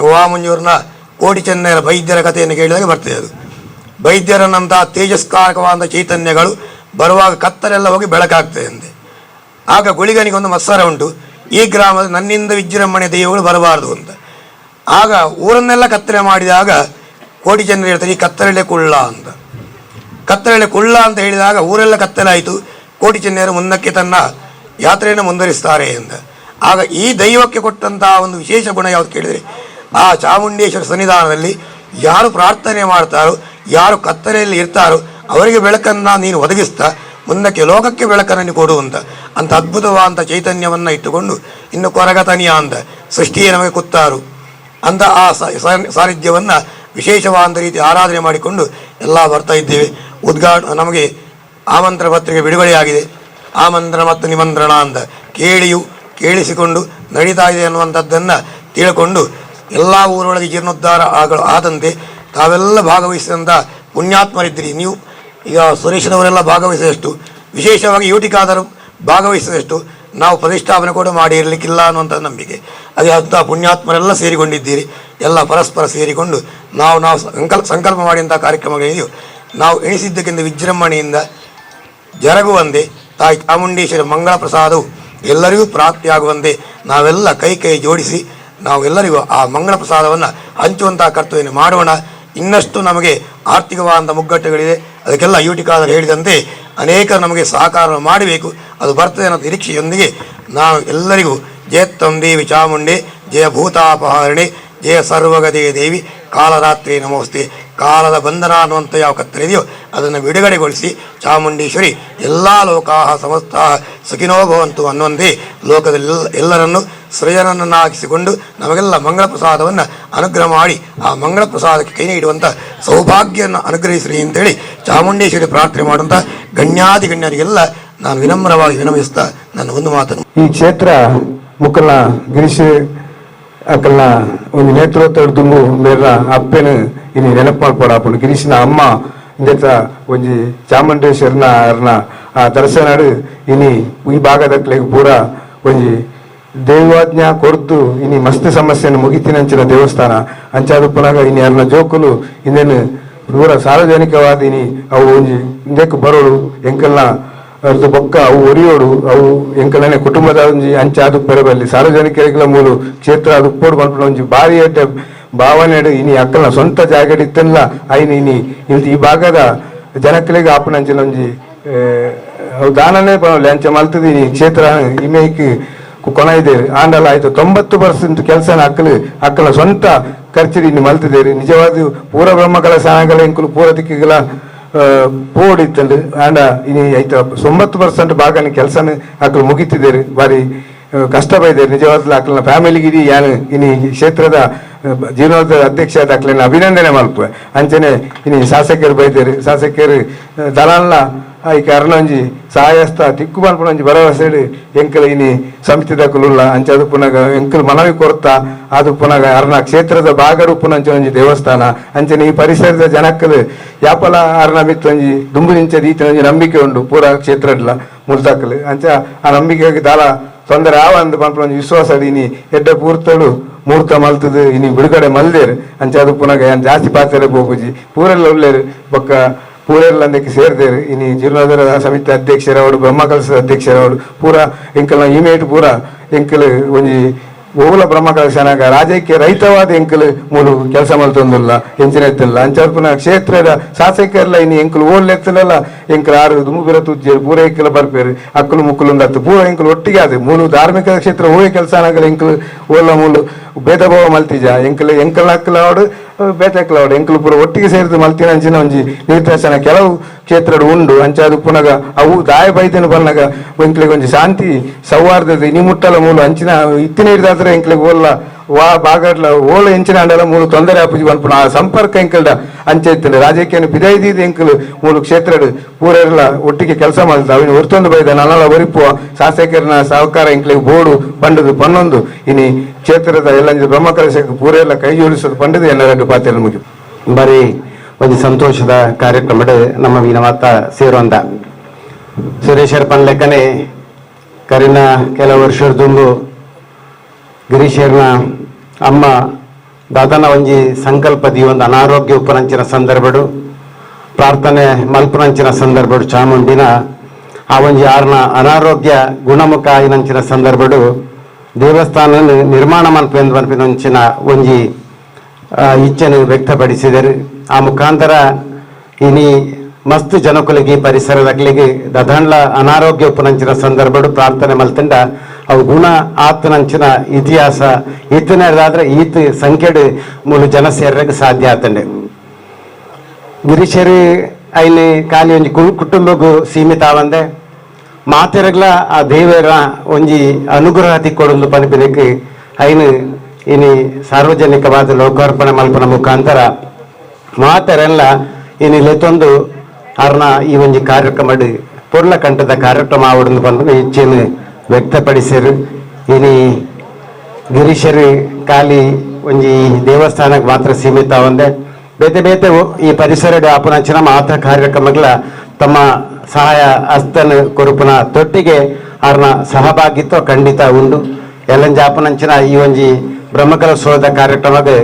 ವಾಮಂಜೂರಿನ ಕೋಟಿ ಚೆನ್ನೈರ ವೈದ್ಯರ ಕಥೆಯನ್ನು ಕೇಳಿದಾಗ ಬರ್ತದೆ. ಅದು ವೈದ್ಯರನ್ನಂಥ ತೇಜಸ್ಕಾರಕವಾದ ಚೈತನ್ಯಗಳು ಬರುವಾಗ ಕತ್ತಲೆಲ್ಲ ಹೋಗಿ ಬೆಳಕಾಗ್ತದೆ ಅಂತೆ. ಆಗ ಗುಳಿಗನಿಗೊಂದು ಮತ್ಸರ ಉಂಟು, ಈ ಗ್ರಾಮದ ನನ್ನಿಂದ ವಿಜೃಂಭಣೆ ದೈವಗಳು ಬರಬಾರದು ಅಂತ. ಆಗ ಊರನ್ನೆಲ್ಲ ಕತ್ತಲೆ ಮಾಡಿದಾಗ ಕೋಟಿ ಚೆನ್ನೈ ಹೇಳ್ತಾರೆ ಈ ಕತ್ತಲೆಲೆ ಕುಳ್ಳ ಅಂತ. ಕತ್ತಲೆಲೆ ಕುಳ್ಳ ಅಂತ ಹೇಳಿದಾಗ ಊರೆಲ್ಲ ಕತ್ತಲೆ ಆಯಿತು. ಕೋಟಿ ಚೆನ್ನೈಯರು ಮುಂದಕ್ಕೆ ತನ್ನ ಯಾತ್ರೆಯನ್ನು ಮುಂದುವರಿಸ್ತಾರೆ ಅಂತ. ಆಗ ಈ ದೈವಕ್ಕೆ ಕೊಟ್ಟಂತಹ ಒಂದು ವಿಶೇಷ ಗುಣ ಯಾವುದು ಕೇಳಿದರೆ, ಆ ಚಾಮುಂಡೇಶ್ವರ ಸನ್ನಿಧಾನದಲ್ಲಿ ಯಾರು ಪ್ರಾರ್ಥನೆ ಮಾಡ್ತಾರೋ, ಯಾರು ಕತ್ತಲೆಯಲ್ಲಿ ಇರ್ತಾರೋ ಅವರಿಗೆ ಬೆಳಕನ್ನು ನೀನು ಒದಗಿಸ್ತಾ ಮುಂದಕ್ಕೆ ಲೋಕಕ್ಕೆ ಬೆಳಕನ್ನು ಕೊಡುವಂತ ಅಂತ ಅದ್ಭುತವಾದಂಥ ಚೈತನ್ಯವನ್ನು ಇಟ್ಟುಕೊಂಡು ಇನ್ನು ಕೊರಗತನಿಯ ಅಂತ ಸೃಷ್ಟಿಯೇ ನಮಗೆ ಕುತ್ತಾರು ಅಂತ ಆ ಸಾನ್ನಿಧ್ಯವನ್ನು ವಿಶೇಷವಾದ ರೀತಿ ಆರಾಧನೆ ಮಾಡಿಕೊಂಡು ಎಲ್ಲ ಬರ್ತಾ ಇದ್ದೇವೆ. ನಮಗೆ ಆಮಂತ್ರ ಪತ್ರಿಕೆ ಬಿಡುಗಡೆಯಾಗಿದೆ. ಆಮಂತ್ರಣ ಮತ್ತು ನಿಮಂತ್ರಣ ಅಂತ ಕೇಳಿಸಿಕೊಂಡು ನಡೀತಾ ಇದೆ ಅನ್ನುವಂಥದ್ದನ್ನು ತಿಳ್ಕೊಂಡು ಎಲ್ಲ ಊರೊಳಗೆ ಜೀರ್ಣೋದ್ಧಾರ ಆದಂತೆ ತಾವೆಲ್ಲ ಭಾಗವಹಿಸಿದಂಥ ಪುಣ್ಯಾತ್ಮರಿದ್ದೀರಿ. ನೀವು ಈಗ ಸುರೇಶನವರೆಲ್ಲ ಭಾಗವಹಿಸಿದಷ್ಟು, ವಿಶೇಷವಾಗಿ ಯುಟಿಕಾದರು ಭಾಗವಹಿಸಿದಷ್ಟು ನಾವು ಪ್ರತಿಷ್ಠಾಪನೆ ಕೂಡ ಮಾಡಿ ಇರಲಿಕ್ಕಿಲ್ಲ ಅನ್ನುವಂಥ ನಂಬಿಕೆ. ಅದೇ ಅಂಥ ಪುಣ್ಯಾತ್ಮರೆಲ್ಲ ಸೇರಿಕೊಂಡಿದ್ದೀರಿ. ಎಲ್ಲ ಪರಸ್ಪರ ಸೇರಿಕೊಂಡು ನಾವು ಸಂಕಲ್ಪ ಮಾಡಿದಂಥ ಕಾರ್ಯಕ್ರಮಗಳಿದೆಯೋ ನಾವು ಎಣಿಸಿದ್ದಕ್ಕಿಂತ ವಿಜೃಂಭಣೆಯಿಂದ ಜರುಗುವಂತೆ ತಾಯಿ ಚಾಮುಂಡೇಶ್ವರಿ ಮಂಗಳ ಪ್ರಸಾದವು ಎಲ್ಲರಿಗೂ ಪ್ರಾಪ್ತಿಯಾಗುವಂತೆ ನಾವೆಲ್ಲ ಕೈ ಜೋಡಿಸಿ ನಾವೆಲ್ಲರಿಗೂ ಆ ಮಂಗಳ ಪ್ರಸಾದವನ್ನು ಹಂಚುವಂಥ ಕರ್ತವ್ಯ ಮಾಡೋಣ. ಇನ್ನಷ್ಟು ನಮಗೆ ಆರ್ಥಿಕವಾದಂಥ ಮುಗ್ಗಟ್ಟುಗಳಿದೆ, ಅದಕ್ಕೆಲ್ಲ ಯುಟಿಕಾದರು ಹೇಳಿದಂತೆ ಅನೇಕ ನಮಗೆ ಸಹಕಾರ ಮಾಡಬೇಕು. ಅದು ಬರ್ತದೆ ಅನ್ನೋ ನಿರೀಕ್ಷೆಯೊಂದಿಗೆ ನಾವು ಎಲ್ಲರಿಗೂ ಜಯತ್ತಂ ದೇವಿ ಚಾಮುಂಡೆ, ಜಯ ಭೂತಾಪಹಾರಣೆ, ಜಯ ಸರ್ವಗದೇ ದೇವಿ, ಕಾಲರಾತ್ರಿ ನಮೋಸ್ತೆ. ಕಾಲದ ಬಂಧನ ಅನ್ನುವಂಥ ಯಾವ ಕತ್ತಲಿದೆಯೋ ಅದನ್ನು ಬಿಡುಗಡೆಗೊಳಿಸಿ ಚಾಮುಂಡೇಶ್ವರಿ ಎಲ್ಲ ಲೋಕಾಹ ಸಮಸ್ತ ಸುಖಿನೋ ಭವಂತು ಅನ್ನುವಂತೆ ಲೋಕದಲ್ಲಿ ಎಲ್ಲರನ್ನು ಸೃಜನನ್ನಾಗಿಸಿಕೊಂಡು ನಮಗೆಲ್ಲ ಮಂಗಳ ಪ್ರಸಾದವನ್ನು ಅನುಗ್ರಹ ಮಾಡಿ ಆ ಮಂಗಳ ಪ್ರಸಾದಕ್ಕೆ ಕೈ ನೀಡುವಂಥ ಸೌಭಾಗ್ಯವನ್ನು ಅನುಗ್ರಹಿಸಲಿ ಅಂತೇಳಿ ಚಾಮುಂಡೇಶ್ವರಿ ಪ್ರಾರ್ಥನೆ ಮಾಡುವಂಥ ಗಣ್ಯಾದಿಗಣ್ಯರಿಗೆಲ್ಲ ನಾನು ವಿನಮ್ರವಾಗಿ ವಿನಮಿಸ್ತಾ ನನ್ನ ಒಂದು ಮಾತನ್ನು ಈ ಕ್ಷೇತ್ರ ಮುಕ್ಕಲ್ನ ಗಿರೀಶ್ ಅಕ್ಕಲ್ನ ಒಂದು ನೇತೃತ್ವ ದುಂಬು ಮೇರ ಅಪ್ಪೆನು ಇನ್ನು ನೆನಪು ಮಾಡ್ಕೊಡಪ್ಪು ಗಿರೀಶನ ಅಮ್ಮ ಇಂದೆತ್ತ ಒಂಜಿ ಚಾಮುಂಡೇಶ್ವರನ ಅರ್ನ ಆ ದರ್ಶನಾಡು ಇನಿ ಈ ಭಾಗದಕ್ಲೆಗ್ ಪೂರ ಒಂಜಿ ದೇವಾಜ್ಞ ಕೊಡ್ದು ಇನಿ ಮಸ್ತ್ ಸಮಸ್ಯೆಯನ್ನು ಮುಗಿತಿನಂಚಿನ ದೇವಸ್ಥಾನ ಅಂಚಾದು ಪುನಃ ಇನಿ ಅರ್ನ ಜೋಕುಲು ಇನ್ನೇನು ಪೂರ ಸಾರ್ವಜನಿಕವಾದ ಇನಿ ಅವು ಒಂಜಿ ಇಂದಕ್ಕೆ ಬರೋಡು ಎಂಕಲ್ನ ಅರ್ದು ಬೊಕ್ಕ ಅವು ಒರಿಯೋಡು ಅವು ಎಂಕಲನೆ ಕುಟುಂಬದ ಒಂಜಿ ಅಂಚಾದು ಪೆರಬಲ್ಲಿ ಸಾರ್ವಜನಿಕರಿಗೆಲ್ಲ ಮೂಲು ಕ್ಷೇತ್ರ ಅದು ಉಪ್ಪೋಡು ಮಲ್ಪಡ ಒಂಜಿ ಭಾರಿ ಏಟೆ ಭಾವನೆಡು ಇನಿ ಅಕ್ಕಲ್ನ ಸ್ವಂತ ಜಾಗಡ್ ಇತ್ತಲ್ಲ ಐನು ಇನಿ ಈ ಭಾಗದ ಜನಕ್ಕಳಿಗೆ ಆಪಣಂಚಿನ ಒಂಜಿ ದಾನನೇ ಬರೋಲ್ಲ ಅಂಚ ಮಲ್ತದ ಇನಿ ಕ್ಷೇತ್ರ ಇಮೇಕ್ ಕೊನ ಇದೇರಿ ಆಂಡಲ ಆಯ್ತು 90% ಕೆಲಸನ ಅಕ್ಕಲ ಸ್ವಂತ ಖರ್ಚಿಡಿ ಇನ್ನು ಮಲ್ತಿದ್ದೇರಿ. ನಿಜವಾದ ಪೂರ ಬ್ರಹ್ಮಕಲ ಸ್ಥಾನಗಳ ಎಂಕುಲು ಪೂರ ದಿಕ್ಕಿಗಳ ಪೋಡಿತ್ತಂಡು ಆಂಡ ಇನಿ ಆಯ್ತ 90% ಭಾಗನ ಕೆಲಸನ ಅಕ್ಕಲು ಮುಗಿತಿದ್ದೇರಿ. ಬಾರಿ ಕಷ್ಟ ಬೈದೇರಿ ನಿಜವಾದ ಅಕ್ಕಲ್ನ ಫ್ಯಾಮಿಲಿಗೆ ಯಾನು ಇನಿ ಕ್ಷೇತ್ರದ ಜೀರ್ಣೋದ್ಧಾರ ಅಧ್ಯಕ್ಷ ಆದ ಅಕ್ಕಲನ್ನ ಅಭಿನಂದನೆ ಮಲ್ಪುವೆ. ಅಂಚನೆ ಇನಿ ಶಾಸಕರು ಬೈದೇರಿ, ಶಾಸಕರು ದಲಾಲ್ನ ಈ ಕಾರಣಂಜಿ ಸಹಾಯಸ್ತ ತಿಕ್ಕು ಮಲ್ಪಣಂಜಿ ಭರವಸೆಡು ಎಂಕಲ್ ಇನಿ ಸಮಿತಿದ ಕುಲುಲ್ಲ ಅಂಚದು ಪುನಃ ಎಂಕಲ್ ಮನವಿ ಕೊರತಾ ಅದು ಪುನಃ ಅರ್ನ ಕ್ಷೇತ್ರದ ಭಾಗಡು ಪುನಂಚ ಒಂಜಿ ದೇವಸ್ಥಾನ ಅಂಚನೆ ಈ ಪರಿಸರದ ಜನಕ್ಕಲು ಯಾಪಲ ಅರ್ನ ಮಿತ್ತೊಂಜಿ ದುಂಬುನಿಂಚದ ಈತನೊಂಜಿ ನಂಬಿಕೆ ಉಂಡು ಪೂರ ಕ್ಷೇತ್ರಡ್ಲ ಮುಲ್ತಾಕಲು ಅಂಚ ಆ ನಂಬಿಕೆಗೆ ದಾಲ ತೊಂದರೆ ಆವಂದು ಪಂಪೊಂಜಿ ವಿಶ್ವಾಸ ಇನಿ ಎಡ್ಡ ಪೂರ್ತಡು ಮೂರ್ತ ಮಲ್ತದು ಇನಿ ಬಿಡುಗಡೆ ಮಲ್ದೇರು ಅಂಚದು ಪುನಃ ಜಾಸ್ತಿ ಪಾತ್ರೆ ಹೋಗುಜಿ ಪೂರೆಲ್ಲ ಒಳ್ಳೆರು ಬೊಕ್ಕ ಪೂರೆಲ್ಲ ಅಂದಕ್ಕೆ ಸೇರಿದೇರು ಇನಿ ಜೀರ್ಣೋದ್ಧಾರ ಸಮಿತಿ ಅಧ್ಯಕ್ಷರವರು ಬ್ರಹ್ಮಕಲಸದ ಅಧ್ಯಕ್ಷರವರು ಪೂರ ಎಂಕಲ್ನ ಇಮೇಟ್ ಪೂರ ಎಂಕಲ್ ಒಂಜಿ ಓಲ ಬ್ರಹ್ಮಕಲಶನಾಗ ರಾಜ್ಯಕ್ಕೆ ರೈತವಾದ ಎಂಕಲ್ ಮೂಲು ಕೆಲಸ ಮಲ್ತೊಂದಿಲ್ಲ ಎಂಚಿನ ಎತ್ತಿಲ್ಲ ಅಂಚಾದ ಪುನಃ ಕ್ಷೇತ್ರದ ಶಾಸಕರೆಲ್ಲ ಇನ್ನು ಎಂಕಲ್ ಓಲ್ ಎತ್ತಲೆಲ್ಲ ಎಂಕಲ್ ಆರು ದುಂಬು ಬಿರ ತುಜ್ಜೇರು ಪೂರ ಎಂಕಲ್ ಬರ್ಪೇರು ಅಕ್ಕಲು ಮುಕ್ಕಲು ಹತ್ತು ಪೂರ ಎಂಕಲ್ ಒಟ್ಟಿಗೆ ಆದ ಮೂಲು ಧಾರ್ಮಿಕ ಕ್ಷೇತ್ರ ಹೋಗಿ ಕೆಲಸ ಆಗಲ್ಲ ಎಂಕಲ್ ಓಲ ಮೂಲು ಭೇದ ಭಾವ ಮಲ್ತಿಜ ಎಂಕಲ್ ಅಕ್ಕಲಾಡು ಬೇತಕ್ಲಾಡು ಎಂಕಲು ಪೂರ ಒಟ್ಟಿಗೆ ಸೇರಿದು ಮಲ್ತಿನ ಅಂಚಿನ ಒಂಜಿ ನಿರ್ದೇಶನ ಕೆಲವು ಕ್ಷೇತ್ರ ಉಂಡು ಅಂಚಾದು ಪುನಃ ಅವು ದಾಯ ಬೈದನು ಬಂದಾಗ ಎಂಕ್ಲಿಗೆ ಒಂಜಿ ಶಾಂತಿ ಸೌಹಾರ್ದತೆ ಇನಿ ಮುಟ್ಟಲ ಮೂಲು ಅಂಚಿನ ಇತ್ತಿನ ಹಿಡಿದಾದ್ರೆ ಎಂಕ್ಲಿಗೆ ಓಲ್ಲ ವಾ ಬಾಗಡ್ಲ ಓಲ ಎಂಚಿನ ಅಂಡಲ ಮೂಲು ತೊಂದರೆ ಆಪುಜಿ ಬಂದ್ಪುಣ ಆ ಸಂಪರ್ಕ ಎಂಕಲ್ಡ ಅಂಚೆ ಇತ್ತಂಡೆ ರಾಜಕೀಯ ಬಿದೈದಿದ್ದು ಎಂಕಲು ಮೂಲು ಕ್ಷೇತ್ರಡು ಪೂರೆಲ್ಲ ಒಟ್ಟಿಗೆ ಕೆಲಸ ಮಾಡ್ದ ಅವನು ಹೊರ್ತೊಂದು ಬೈದ ನನ್ನಲ್ಲ ಒರಿಪುವ ಶಾಸಕರನ ಸಹಕಾರ ಎಂಕ್ಲಿಗೆ ಬೋರ್ಡು ಪಂಡದು ಪನ್ನೊಂದು ಇನಿ ಕ್ಷೇತ್ರದ ಎಲ್ಲ ಬ್ರಹ್ಮಕಲಶಕ್ಕೆ ಪೂರೆಲ್ಲ ಕೈ ಜೋಡಿಸೋದು ಪಂಡದು ಎಲ್ಲರದ್ದು ಪಾತ್ರೆ ಮುಗಿ ಬರೀ ಒಂದು ಸಂತೋಷದ ಕಾರ್ಯಕ್ರಮದ ನಮ್ಮ ವಿನವಾತ ಸೇರುವಂತ ಸುರೇಶರ್ ಪನ್ಲೆಕ್ಕನೆ ಕರಿನ ಕೆಲವು ವರ್ಷದ ದುಂಬು ಗಿರೀಶರ್ನ ಅಮ್ಮ ದಾದನ ಒಂಜಿ ಸಂಕಲ್ಪದಿ ಒಂದು ಅನಾರೋಗ್ಯ ಉಪರಂಚಿನ ಸಂದರ್ಭಡು ಪ್ರಾರ್ಥನೆ ಮಲ್ಪನಂಚಿನ ಸಂದರ್ಭಡು ಚಾಮುಂಡಿನ ಆ ಒಂಜಿ ಆರ್ನ ಅನಾರೋಗ್ಯ ಗುಣಮುಖ ಆಯಿನಂಚಿನ ಸಂದರ್ಭಡು ದೇವಸ್ಥಾನ ನಿರ್ಮಾಣ ಮಲ್ಪೆಂದು ಒಂಜಿ ಇಚ್ಛೆಯನ್ನು ವ್ಯಕ್ತಪಡಿಸಿದರು. ಆ ಮುಖಾಂತರ ಇನಿ ಮಸ್ತ್ ಜನಕುಲಿಗೆ ಪರಿಸರದಕ್ಲಿಗೆ ದದಂಡ್ಲ ಅನಾರೋಗ್ಯ ಉಪನಂಚಿನ ಸಂದರ್ಭಡು ಪ್ರಾರ್ಥನೆ ಮಲ್ತಂಡ ಅವು ಗುಣ ಆತನಂಚಿನ ಇತಿಹಾಸ ಈತನಾದ್ರೆ ಈತ ಸಂಖ್ಯೆಡು ಮೂಲು ಜನ ಸೇರಕ್ಕೆ ಸಾಧ್ಯ ಆತಂಡೆ. ಗಿರೀಶರಿ ಐನು ಖಾಲಿ ಒಂಜಿ ಕುಟುಂಬಗೂ ಸೀಮಿತ ಆವಂದೆ ಮಾತೆರಗ್ಲ ಆ ದೇವರ ಒಂಜಿ ಅನುಗ್ರಹ ತಿಕ್ಕೊಡೊಂದು ಪನ್ಪಿದಕ್ಕೆ ಐನು ಇನಿ ಸಾರ್ವಜನಿಕವಾದ ಲೋಕಾರ್ಪಣೆ ಮಲ್ಪನ ಮುಖಾಂತರ ಮಾತೆರೆಲ್ಲ ಇನಿ ಲೆತ್ತೊಂದು ಅರ್ನ ಈ ಒಂಜಿ ಕಾರ್ಯಕ್ರಮ ಪೊರ್ಲ ಕಂಠದ ಕಾರ್ಯಕ್ರಮ ಆವಡನ್ನು ಬಂದು ಇಚ್ಛೆಯನ್ನು ವ್ಯಕ್ತಪಡಿಸಿರು. ಇನಿ ಗಿರೀಶರು ಖಾಲಿ ಒಂಜಿ ದೇವಸ್ಥಾನಕ್ಕೆ ಮಾತ್ರ ಸೀಮಿತ ಆವಂದೆ ಬೇತೆ ಬೇತೆ ಈ ಪರಿಸರದ ಆಪುನಂಚಿನ ಮಾತ್ರ ಕಾರ್ಯಕ್ರಮಗಳ ತಮ್ಮ ಸಹಾಯ ಹಸ್ತನ ಕೊರುಪುನ ತೊಟ್ಟಿಗೆ ಅವ್ರನ್ನ ಸಹಭಾಗಿತ್ವ ಖಂಡಿತ ಉಂಡು. ಎಲ್ಲಂಜ ಆಪುನಂಚಿನ ಈ ಒಂಜಿ ಬ್ರಹ್ಮಕಲಶೋಧದ ಕಾರ್ಯಕ್ರಮಕ್ಕೆ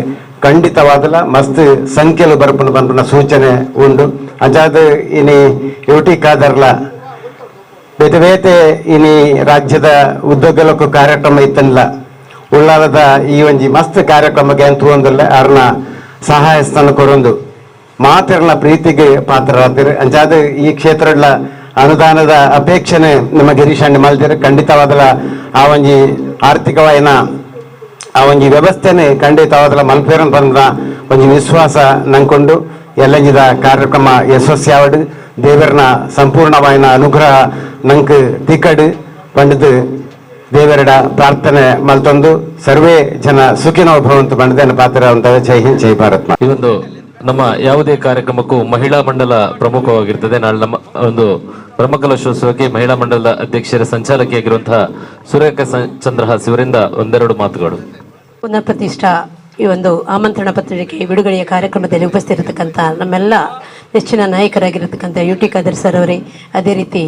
ಖಂಡಿತವಾದಲ್ಲ ಮಸ್ತ್ ಸಂಖ್ಯೆಲು ಬರಪುನ ಬಂಪುನ ಸೂಚನೆ ಉಂಡು. ಅಂಚಾದ ಇನಿ ಯುಟಿ ಕಾದರ್ಲ ಬೇತೆ ಬೇತೆ ಇನಿ ರಾಜ್ಯದ ಉದ್ಯೋಗಲಕ್ಕೂ ಕಾರ್ಯಕ್ರಮ ಇತ್ತಲ್ಲ ಉಳ್ಳಾಲದ ಈ ಒಂಜಿ ಮಸ್ತ್ ಕಾರ್ಯಕ್ರಮಕ್ಕೆ ಅಂತ ಒಂದಲ್ಲ ಅವ್ರನ್ನ ಸಹಾಯ ಸ್ಥಾನ ಕೊಡೊಂದು ಮಾತೆರ್ನ ಪ್ರೀತಿಗೆ ಪಾತ್ರರಾಗ್ತಾರೆ. ಅಂಚಾದ ಈ ಕ್ಷೇತ್ರಗಳ ಅನುದಾನದ ಅಪೇಕ್ಷಣೆ ನಮ್ಮ ಗಿರೀಶಾಂಡಿ ಮಲ್ತಿರು ಖಂಡಿತವಾದಲ್ಲ ಆ ಒಂಜಿ ಆರ್ಥಿಕವಾಯಿನ ಆ ಒಂಜಿ ವ್ಯವಸ್ಥೆನೆ ಖಂಡಿತವಾದಲ್ಲ ಮಲ್ಪೇರನ್ ಬಂದ ಒಂಜಿ ವಿಶ್ವಾಸ ನಂಕೊಂಡು ಎಲ್ಲಂಜಿದ ಕಾರ್ಯಕ್ರಮ ಯಶಸ್ವಿ ಆವಡು ದೇವರನ ಸಂಪೂರ್ಣವಾಯಿನ ಅನುಗ್ರಹ ನಂಗೆ ತಿಕ್ಕಡು ಪಂಡಿತು ದೇವರಡ ಪ್ರಾರ್ಥನೆ ಮಲ್ತೊಂದು ಸರ್ವೇ ಜನ ಸುಖಿನೋ ಭವಂತು ಪಂಡಿತನ ಪಾತ್ರ ಅಂತ. ಜೈ ಹಿಂದ್ ಜೈ ಭಾರತ್. ಈ ಒಂದು ನಮ್ಮ ಯಾವುದೇ ಕಾರ್ಯಕ್ರಮಕ್ಕೂ ಮಹಿಳಾ ಮಂಡಲ ಪ್ರಮುಖವಾಗಿರ್ತದೆ. ನಾಳೆ ನಮ್ಮ ಒಂದು ಬ್ರಹ್ಮಕಲಶೋತ್ಸವಕ್ಕೆ ಮಹಿಳಾ ಮಂಡಲದ ಅಧ್ಯಕ್ಷರ ಸಂಚಾಲಕಿಯಾಗಿರುವಂತಹ ಸುರೇಖಾ ಚಂದ್ರಹಾಸ್ ಇವರಿಂದ ಒಂದೆರಡು ಮಾತುಗಳು. ಪುನರ್ ಪ್ರತಿಷ್ಠಾ ಈ ಒಂದು ಆಮಂತ್ರಣ ಪತ್ರಿಕೆ ಬಿಡುಗಡೆಯ ಕಾರ್ಯಕ್ರಮದಲ್ಲಿ ಉಪಸ್ಥಿತಿರತಕ್ಕಂಥ ನಮ್ಮೆಲ್ಲ ನೆಚ್ಚಿನ ನಾಯಕರಾಗಿರತಕ್ಕಂಥ ಯುಟಿ ಖಾದರ್ ಸರ್ ಅವರೇ, ಅದೇ ರೀತಿ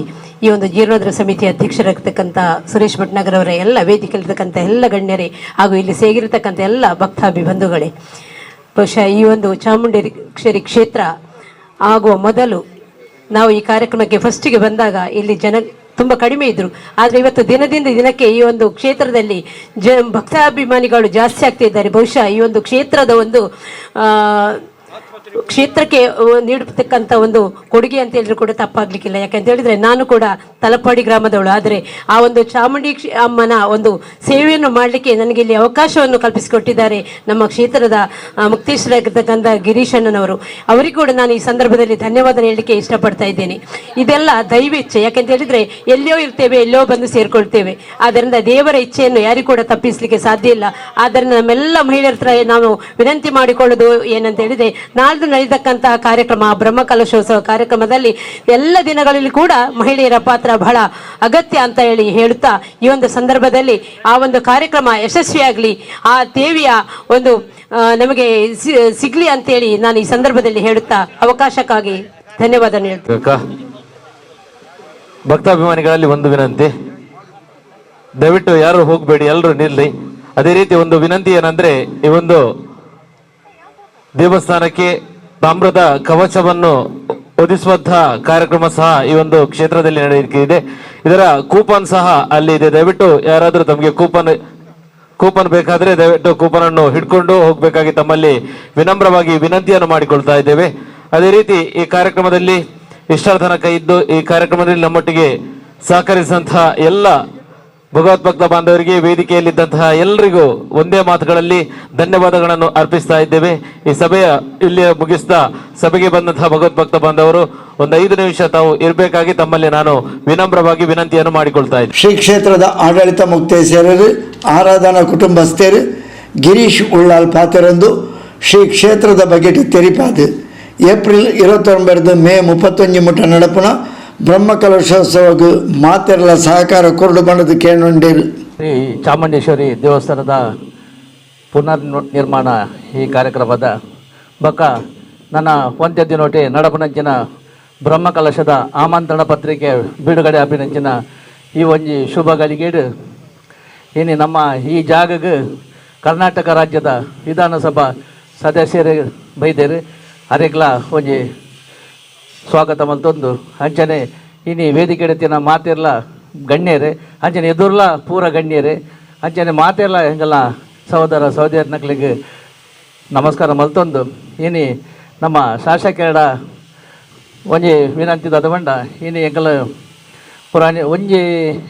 ಈ ಒಂದು ಜೀರ್ಣೋದ್ಧಾರ ಸಮಿತಿ ಅಧ್ಯಕ್ಷರಾಗಿರ್ತಕ್ಕಂಥ ಸುರೇಶ್ ಭಟ್ನಾಗರ್ ಅವರೇ, ಎಲ್ಲ ವೇದಿಕೆಯಲ್ಲಿರ್ತಕ್ಕಂಥ ಎಲ್ಲ ಗಣ್ಯರೇ ಹಾಗೂ ಇಲ್ಲಿ ಸೇರಿರ್ತಕ್ಕಂಥ ಎಲ್ಲ ಭಕ್ತಾಭಿಬಂಧುಗಳೇ, ಬಹುಶಃ ಈ ಒಂದು ಚಾಮುಂಡೇಶ್ವರಿ ಕ್ಷೇತ್ರ ಆಗುವ ಮೊದಲು ನಾವು ಈ ಕಾರ್ಯಕ್ರಮಕ್ಕೆ ಫಸ್ಟಿಗೆ ಬಂದಾಗ ಇಲ್ಲಿ ಜನ ತುಂಬ ಕಡಿಮೆ ಇದ್ದರು. ಆದರೆ ಇವತ್ತು ದಿನದಿಂದ ದಿನಕ್ಕೆ ಈ ಒಂದು ಕ್ಷೇತ್ರದಲ್ಲಿ ಭಕ್ತಾಭಿಮಾನಿಗಳು ಜಾಸ್ತಿ ಆಗ್ತಾ ಇದ್ದಾರೆ. ಬಹುಶಃ ಈ ಒಂದು ಕ್ಷೇತ್ರದ ಒಂದು ಕ್ಷೇತ್ರಕ್ಕೆ ನೀಡತಕ್ಕಂಥ ಒಂದು ಕೊಡುಗೆ ಅಂತ ಹೇಳಿದ್ರು ಕೂಡ ತಪ್ಪಾಗ್ಲಿಕ್ಕಿಲ್ಲ. ಯಾಕಂತ ಹೇಳಿದ್ರೆ ನಾನು ಕೂಡ ತಲಪಾಡಿ ಗ್ರಾಮದವಳು. ಆದರೆ ಆ ಒಂದು ಚಾಮುಂಡಿ ಅಮ್ಮನ ಒಂದು ಸೇವೆಯನ್ನು ಮಾಡಲಿಕ್ಕೆ ನನಗೆ ಇಲ್ಲಿ ಅವಕಾಶವನ್ನು ಕಲ್ಪಿಸಿಕೊಟ್ಟಿದ್ದಾರೆ ನಮ್ಮ ಕ್ಷೇತ್ರದ ಮುಕ್ತೇಶ್ವರಾಗಿರ್ತಕ್ಕಂಥ ಗಿರೀಶ್ ಅಣ್ಣನವರು. ಅವರಿಗೂ ಕೂಡ ನಾನು ಈ ಸಂದರ್ಭದಲ್ಲಿ ಧನ್ಯವಾದ ಹೇಳಲಿಕ್ಕೆ ಇಷ್ಟಪಡ್ತಾ ಇದ್ದೇನೆ. ಇದೆಲ್ಲ ದೈವೇಚ್ಛೆ. ಯಾಕೆಂತ ಹೇಳಿದ್ರೆ ಎಲ್ಲಿಯೋ ಇರ್ತೇವೆ, ಎಲ್ಲೋ ಬಂದು ಸೇರ್ಕೊಳ್ತೇವೆ. ಆದ್ದರಿಂದ ದೇವರ ಇಚ್ಛೆಯನ್ನು ಯಾರಿಗೂ ಕೂಡ ತಪ್ಪಿಸಲಿಕ್ಕೆ ಸಾಧ್ಯ ಇಲ್ಲ. ಆದ್ದರಿಂದ ನಮ್ಮೆಲ್ಲ ಮಹಿಳೆಯರ ಹತ್ರ ನಾನು ವಿನಂತಿ ಮಾಡಿಕೊಳ್ಳೋದು ಏನಂತ ಹೇಳಿದ್ರೆ, ನಾಳ್ದು ನಡೆದಕ್ಕಂತಹ ಕಾರ್ಯಕ್ರಮ ಬ್ರಹ್ಮಕಲಶೋತ್ಸವ ಕಾರ್ಯಕ್ರಮದಲ್ಲಿ ಎಲ್ಲ ದಿನಗಳಲ್ಲಿ ಕೂಡ ಮಹಿಳೆಯರ ಪಾತ್ರ ಬಹಳ ಅಗತ್ಯ ಅಂತ ಹೇಳುತ್ತಾ ಈ ಒಂದು ಸಂದರ್ಭದಲ್ಲಿ ಆ ಒಂದು ಕಾರ್ಯಕ್ರಮ ಯಶಸ್ವಿಯಾಗಲಿ, ಆ ದೇವಿಯ ಒಂದು ನಮಗೆ ಸಿಗ್ಲಿ ಅಂತೇಳಿ ನಾನು ಈ ಸಂದರ್ಭದಲ್ಲಿ ಹೇಳುತ್ತಾ ಅವಕಾಶಕ್ಕಾಗಿ ಧನ್ಯವಾದ ಹೇಳ್ತೇನೆ. ಭಕ್ತಾಭಿಮಾನಿಗಳಲ್ಲಿ ಒಂದು ವಿನಂತಿ, ದಯವಿಟ್ಟು ಯಾರು ಹೋಗಬೇಡಿ, ಎಲ್ಲರೂ ನಿಲ್ಲಿ. ಅದೇ ರೀತಿ ಒಂದು ವಿನಂತಿ ಏನಂದ್ರೆ, ಈ ಒಂದು ದೇವಸ್ಥಾನಕ್ಕೆ ತಾಮ್ರದ ಕವಚವನ್ನು ಒದಿಸುವಂತಹ ಕಾರ್ಯಕ್ರಮ ಸಹ ಈ ಒಂದು ಕ್ಷೇತ್ರದಲ್ಲಿ ನಡೆಯಲಿದೆ. ಇದರ ಕೂಪನ್ ಸಹ ಅಲ್ಲಿ ಇದೆ. ದಯವಿಟ್ಟು ಯಾರಾದರೂ ತಮಗೆ ಕೂಪನ್ ಬೇಕಾದ್ರೆ ದಯವಿಟ್ಟು ಕೂಪನ್ ಅನ್ನು ಹಿಡ್ಕೊಂಡು ಹೋಗ್ಬೇಕಾಗಿ ತಮ್ಮಲ್ಲಿ ವಿನಮ್ರವಾಗಿ ವಿನಂತಿಯನ್ನು ಮಾಡಿಕೊಳ್ತಾ ಇದ್ದೇವೆ. ಅದೇ ರೀತಿ ಈ ಕಾರ್ಯಕ್ರಮದಲ್ಲಿ ಇಷ್ಟಾರ್ಥನ ಕೈ ಇದ್ದು ಈ ಕಾರ್ಯಕ್ರಮದಲ್ಲಿ ನಮ್ಮೊಟ್ಟಿಗೆ ಸಹಕರಿಸಿದಂತಹ ಎಲ್ಲ ಭಗವದ್ಭಕ್ತ ಬಾಂಧವರಿಗೆ, ವೇದಿಕೆಯಲ್ಲಿದ್ದಂತಹ ಎಲ್ಲರಿಗೂ ಒಂದೇ ಮಾತುಗಳಲ್ಲಿ ಧನ್ಯವಾದಗಳನ್ನು ಅರ್ಪಿಸ್ತಾ ಇದ್ದೇವೆ. ಈ ಸಭೆಯ ಇಲ್ಲಿ ಮುಗಿಸ್ತಾ ಸಭೆಗೆ ಬಂದಂತಹ ಭಗವದ್ಭಕ್ತ ಬಾಂಧವರು ಒಂದು 5 ನಿಮಿಷ ತಾವು ಇರಬೇಕಾಗಿ ತಮ್ಮಲ್ಲಿ ನಾನು ವಿನಮ್ರವಾಗಿ ವಿನಂತಿಯನ್ನು ಮಾಡಿಕೊಳ್ತಾ ಇದ್ದೇನೆ. ಶ್ರೀ ಕ್ಷೇತ್ರದ ಆಡಳಿತ ಮುಕ್ತೇಶ್ವರರು, ಆರಾಧನಾ ಕುಟುಂಬಸ್ಥರು, ಗಿರೀಶ್ ಉಳ್ಳಾಲ್ ಪಾತೆರೊಂದು ಶ್ರೀ ಕ್ಷೇತ್ರದ ಬಗೆಟ್ ತೆರಿಪಾದು ಏಪ್ರಿಲ್ 29 ಮೇ 31 ಮುಟ್ಟ ನಡಪುನ ಬ್ರಹ್ಮಕಲಶೋತ್ಸವಕ್ಕೆ ಮಾತೆರಲ ಸಹಕಾರ ಕೊರಡು ಬಣ್ಣದ ಕೇಳುಂಡೇರು. ಶ್ರೀ ಚಾಮುಂಡೇಶ್ವರಿ ದೇವಸ್ಥಾನದ ಪುನರ್ ನಿರ್ಮಾಣ ಈ ಕಾರ್ಯಕ್ರಮದ ಬಕ ನನ್ನ ಒಂದೇ ನೋಟಿ ನಡಪನಂಚಿನ ಬ್ರಹ್ಮಕಲಶದ ಆಮಂತ್ರಣ ಪತ್ರಿಕೆ ಬಿಡುಗಡೆ ಅಭಿನಂಚಿನ ಈ ಒಂಜಿ ಶುಭ ಗಳಿಗೇಡು ಇನ್ನು ನಮ್ಮ ಈ ಜಾಗಕ್ಕೆ ಕರ್ನಾಟಕ ರಾಜ್ಯದ ವಿಧಾನಸಭಾ ಸದಸ್ಯರು ಬೈದೇರು ಅರೆಗ್ಲ ಒಂಜಿ ಸ್ವಾಗತ ಮಲ್ತೊಂದು ಅಂಚನೆ ಇನ್ನು ವೇದಿಕೆ ಎಡತಿನ ಮಾತೆರ್ಲ ಗಣ್ಯರೇ, ಅಂಚನೆ ಎದುರ್ಲ ಪೂರ ಗಣ್ಯರೇ, ಅಂಚನೆ ಮಾತೆರ್ಲ ಹೆಂಗಲ್ಲ ಸಹೋದರ ಸಹೋದರಿ ನಕ್ಲಿಗೆ ನಮಸ್ಕಾರ ಮಲ್ತೊಂದು ಇನ್ನು ನಮ್ಮ ಶಾಸಕರ ಒಂಜಿ ವಿನಂತಿ ಬಂಡ ಇನ್ನು ಎಂಕಲ ಪುರಾಣಿ ಒಂಜಿ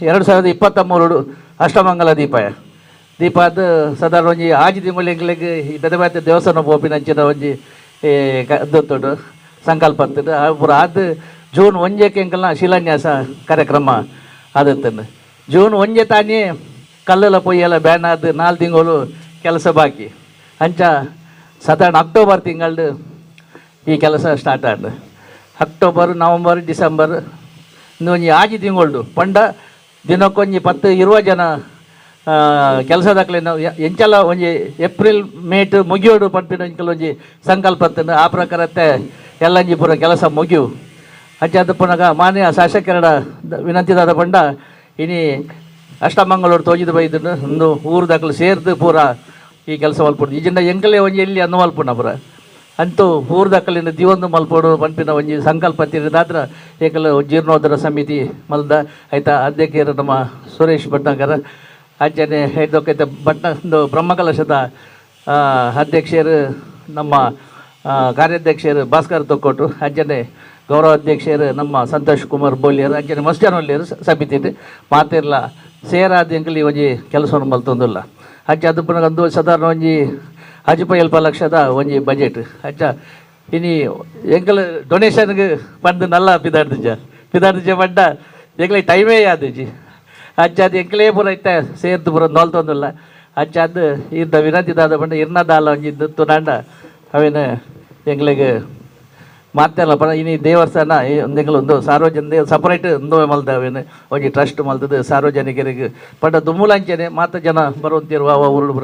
2023 ಅಷ್ಟಮಂಗಲ ದೀಪ ಅದು ಸಾಧಾರಣ ಒಂಜಿ ಆಜಿ ತಿಂಗಳಿಗೆ ಈ ಬೆದ ದೇವಸ್ಥಾನ ಪೋಪಿನ ಅಂಚಿನ ಒಂಜಿ ದೊತ್ತೋಡು ಸಂಕಲ್ಪ ಆಗ್ತದೆ ಪೂರ ಅದು ಜೂನ್ 1ಕ್ಕೆ ಎಂಕಲ್ನ ಶಿಲಾನ್ಯಾಸ ಕಾರ್ಯಕ್ರಮ ಆದತ್ತನ್ನು ಜೂನ್ 1 ತಾನೇ ಕಲ್ಲೆಲ್ಲ ಪೊಯ್ಯೆಲ್ಲ ಬ್ಯಾನ್ ಆದ 4 ತಿಂಗಳು ಕೆಲಸ ಬಾಕಿ ಅಂಚ ಸಾಧಾರಣ ಅಕ್ಟೋಬರ್ ತಿಂಗಳು ಈ ಕೆಲಸ ಸ್ಟಾರ್ಟ್ ಆದ ಅಕ್ಟೋಬರ್ ನವಂಬರ್ ಡಿಸೆಂಬರ್ ಒಂಜಿ ಆಜಿ ತಿಂಗಳು ಪಂಡ ದಿನಕ್ಕೊಂಜಿ 10-20 ಜನ ಕೆಲಸದಾಗಲೇ ನಾವು ಎಂಚೆಲ್ಲ ಒಂಜಿ ಏಪ್ರಿಲ್ ಮೇಟ್ ಮುಗಿಯೋಡು ಪಂಪಿನ ಒಂಜಿ ಸಂಕಲ್ಪ ಆ ಪ್ರಕಾರತ್ತೆ ಎಲ್ಲಂಜಿ ಪೂರ ಕೆಲಸ ಮುಗಿಯು ಅಂಚಾದ ಪುನಗ ಮಾನ್ಯ ಶಾಸಕರ ವಿನಂತಿದಾದ ಪಂಡ ಇನಿ ಅಷ್ಟಮಂಗಳೂರು ತೋಜಿದ ಬೈದನ್ನು ಒಂದು ಊರದಾಗಲು ಸೇರ್ದು ಪೂರ ಈ ಕೆಲಸ ಮಲ್ಪಡು ಈಜಿಂದ ಎಂಕಲೇ ಒಂಜಿ ಎಲ್ಲಿ ಅನ್ನು ಮಲ್ಪುಣ ಪೂರ ಅಂತೂ ಊರದಾಕಲಿನ ದಿವೊಂದು ಮಲ್ಪೋಡು ಪಂಪಿನ ಒಂಜಿ ಸಂಕಲ್ಪ ತಿರಿದಾದ್ರ ಏಕಲ ಜೀರ್ಣೋದ್ಧಾರ ಸಮಿತಿ ಮಲ್ದ ಆಯ್ತಾ ಅಧ್ಯಕ್ಷರು ನಮ್ಮ ಸುರೇಶ್ ಭಟ್ನಾಗರ ಅಂಚನೆ ಹೇಳ್ದೋಕೈತೆ ಭಟ್ನಂದು ಬ್ರಹ್ಮಕಲಶದ ಅಧ್ಯಕ್ಷರು ನಮ್ಮ ಕಾರ್ಯಾಧ್ಯಕ್ಷರು ಭಾಸ್ಕರ್ ತೊಕ್ಕೊಟ್ಟು ಅಂಚನೆ ಗೌರವ ಅಧ್ಯಕ್ಷರು ನಮ್ಮ ಸಂತೋಷ್ ಕುಮಾರ್ ಬೋಲಿಯರು ಅಂಚನೆ ಮಸ್ತ್ ಜನ ಒಳ್ಳೆಯರು ಸಮಿತಿ ಮಾತಿರ್ಲ ಸೇರಾದ ಎಂಕಲಿ ಒಂಜಿ ಕೆಲಸವನ್ನು ಮಲ್ತೊಂದಿಲ್ಲ ಅಂಚ ಅದು ಪುನಃ ಒಂದು ಸಾಧಾರಣ ಒಂಜಿ 10 ಲಕ್ಷದ ಒಂಜಿ ಬಜೆಟ್ ಅಂಚ ಇನಿ ಎಂಕಲ್ ಡೊನೇಷನ್ಗೆ ಪಂದು ನಲ್ಲ ಪಿದಾಡ್ದಿಜ ಪಂಡ ಎಂಕಲಿ ಟೈಮೇ ಆದಿಜಿ ಅಂಚ ಅದು ಎಂಕಲೇ ಪೂರ ಇತ್ತ ಸೇರ್ದು ಪೂರ ನೋಲ್ತೊಂದಿಲ್ಲ ಅಂಚ ಅದು ಇದ್ದ ವಿನಂತಿದಾದ ಪಂಡ ಇರ್ನದಾಲ ಒಂಜಿ ತುನಾಂಡ ಅವೇನು ಎಂಗ್ಲಿಗೆ ಮಾತೆಲ್ಲ ಪಣ ಇನಿ ದೇವಸ್ಥಾನ ಒಂದು ಸಾರ್ವಜನಿಕ ಸಪರೇಟ್ ಒಂದು ಮಲ್ದವೇನು ಒಂಜಿ ಟ್ರಸ್ಟ್ ಮಲ್ತದ್ದು ಸಾರ್ವಜನಿಕರಿಗೆ ಪಂಡ ದುಮ್ಮುಲಂಚನೆ ಮಾತ ಜನ ಬರುವಂತಿರುವ ಉರುಳು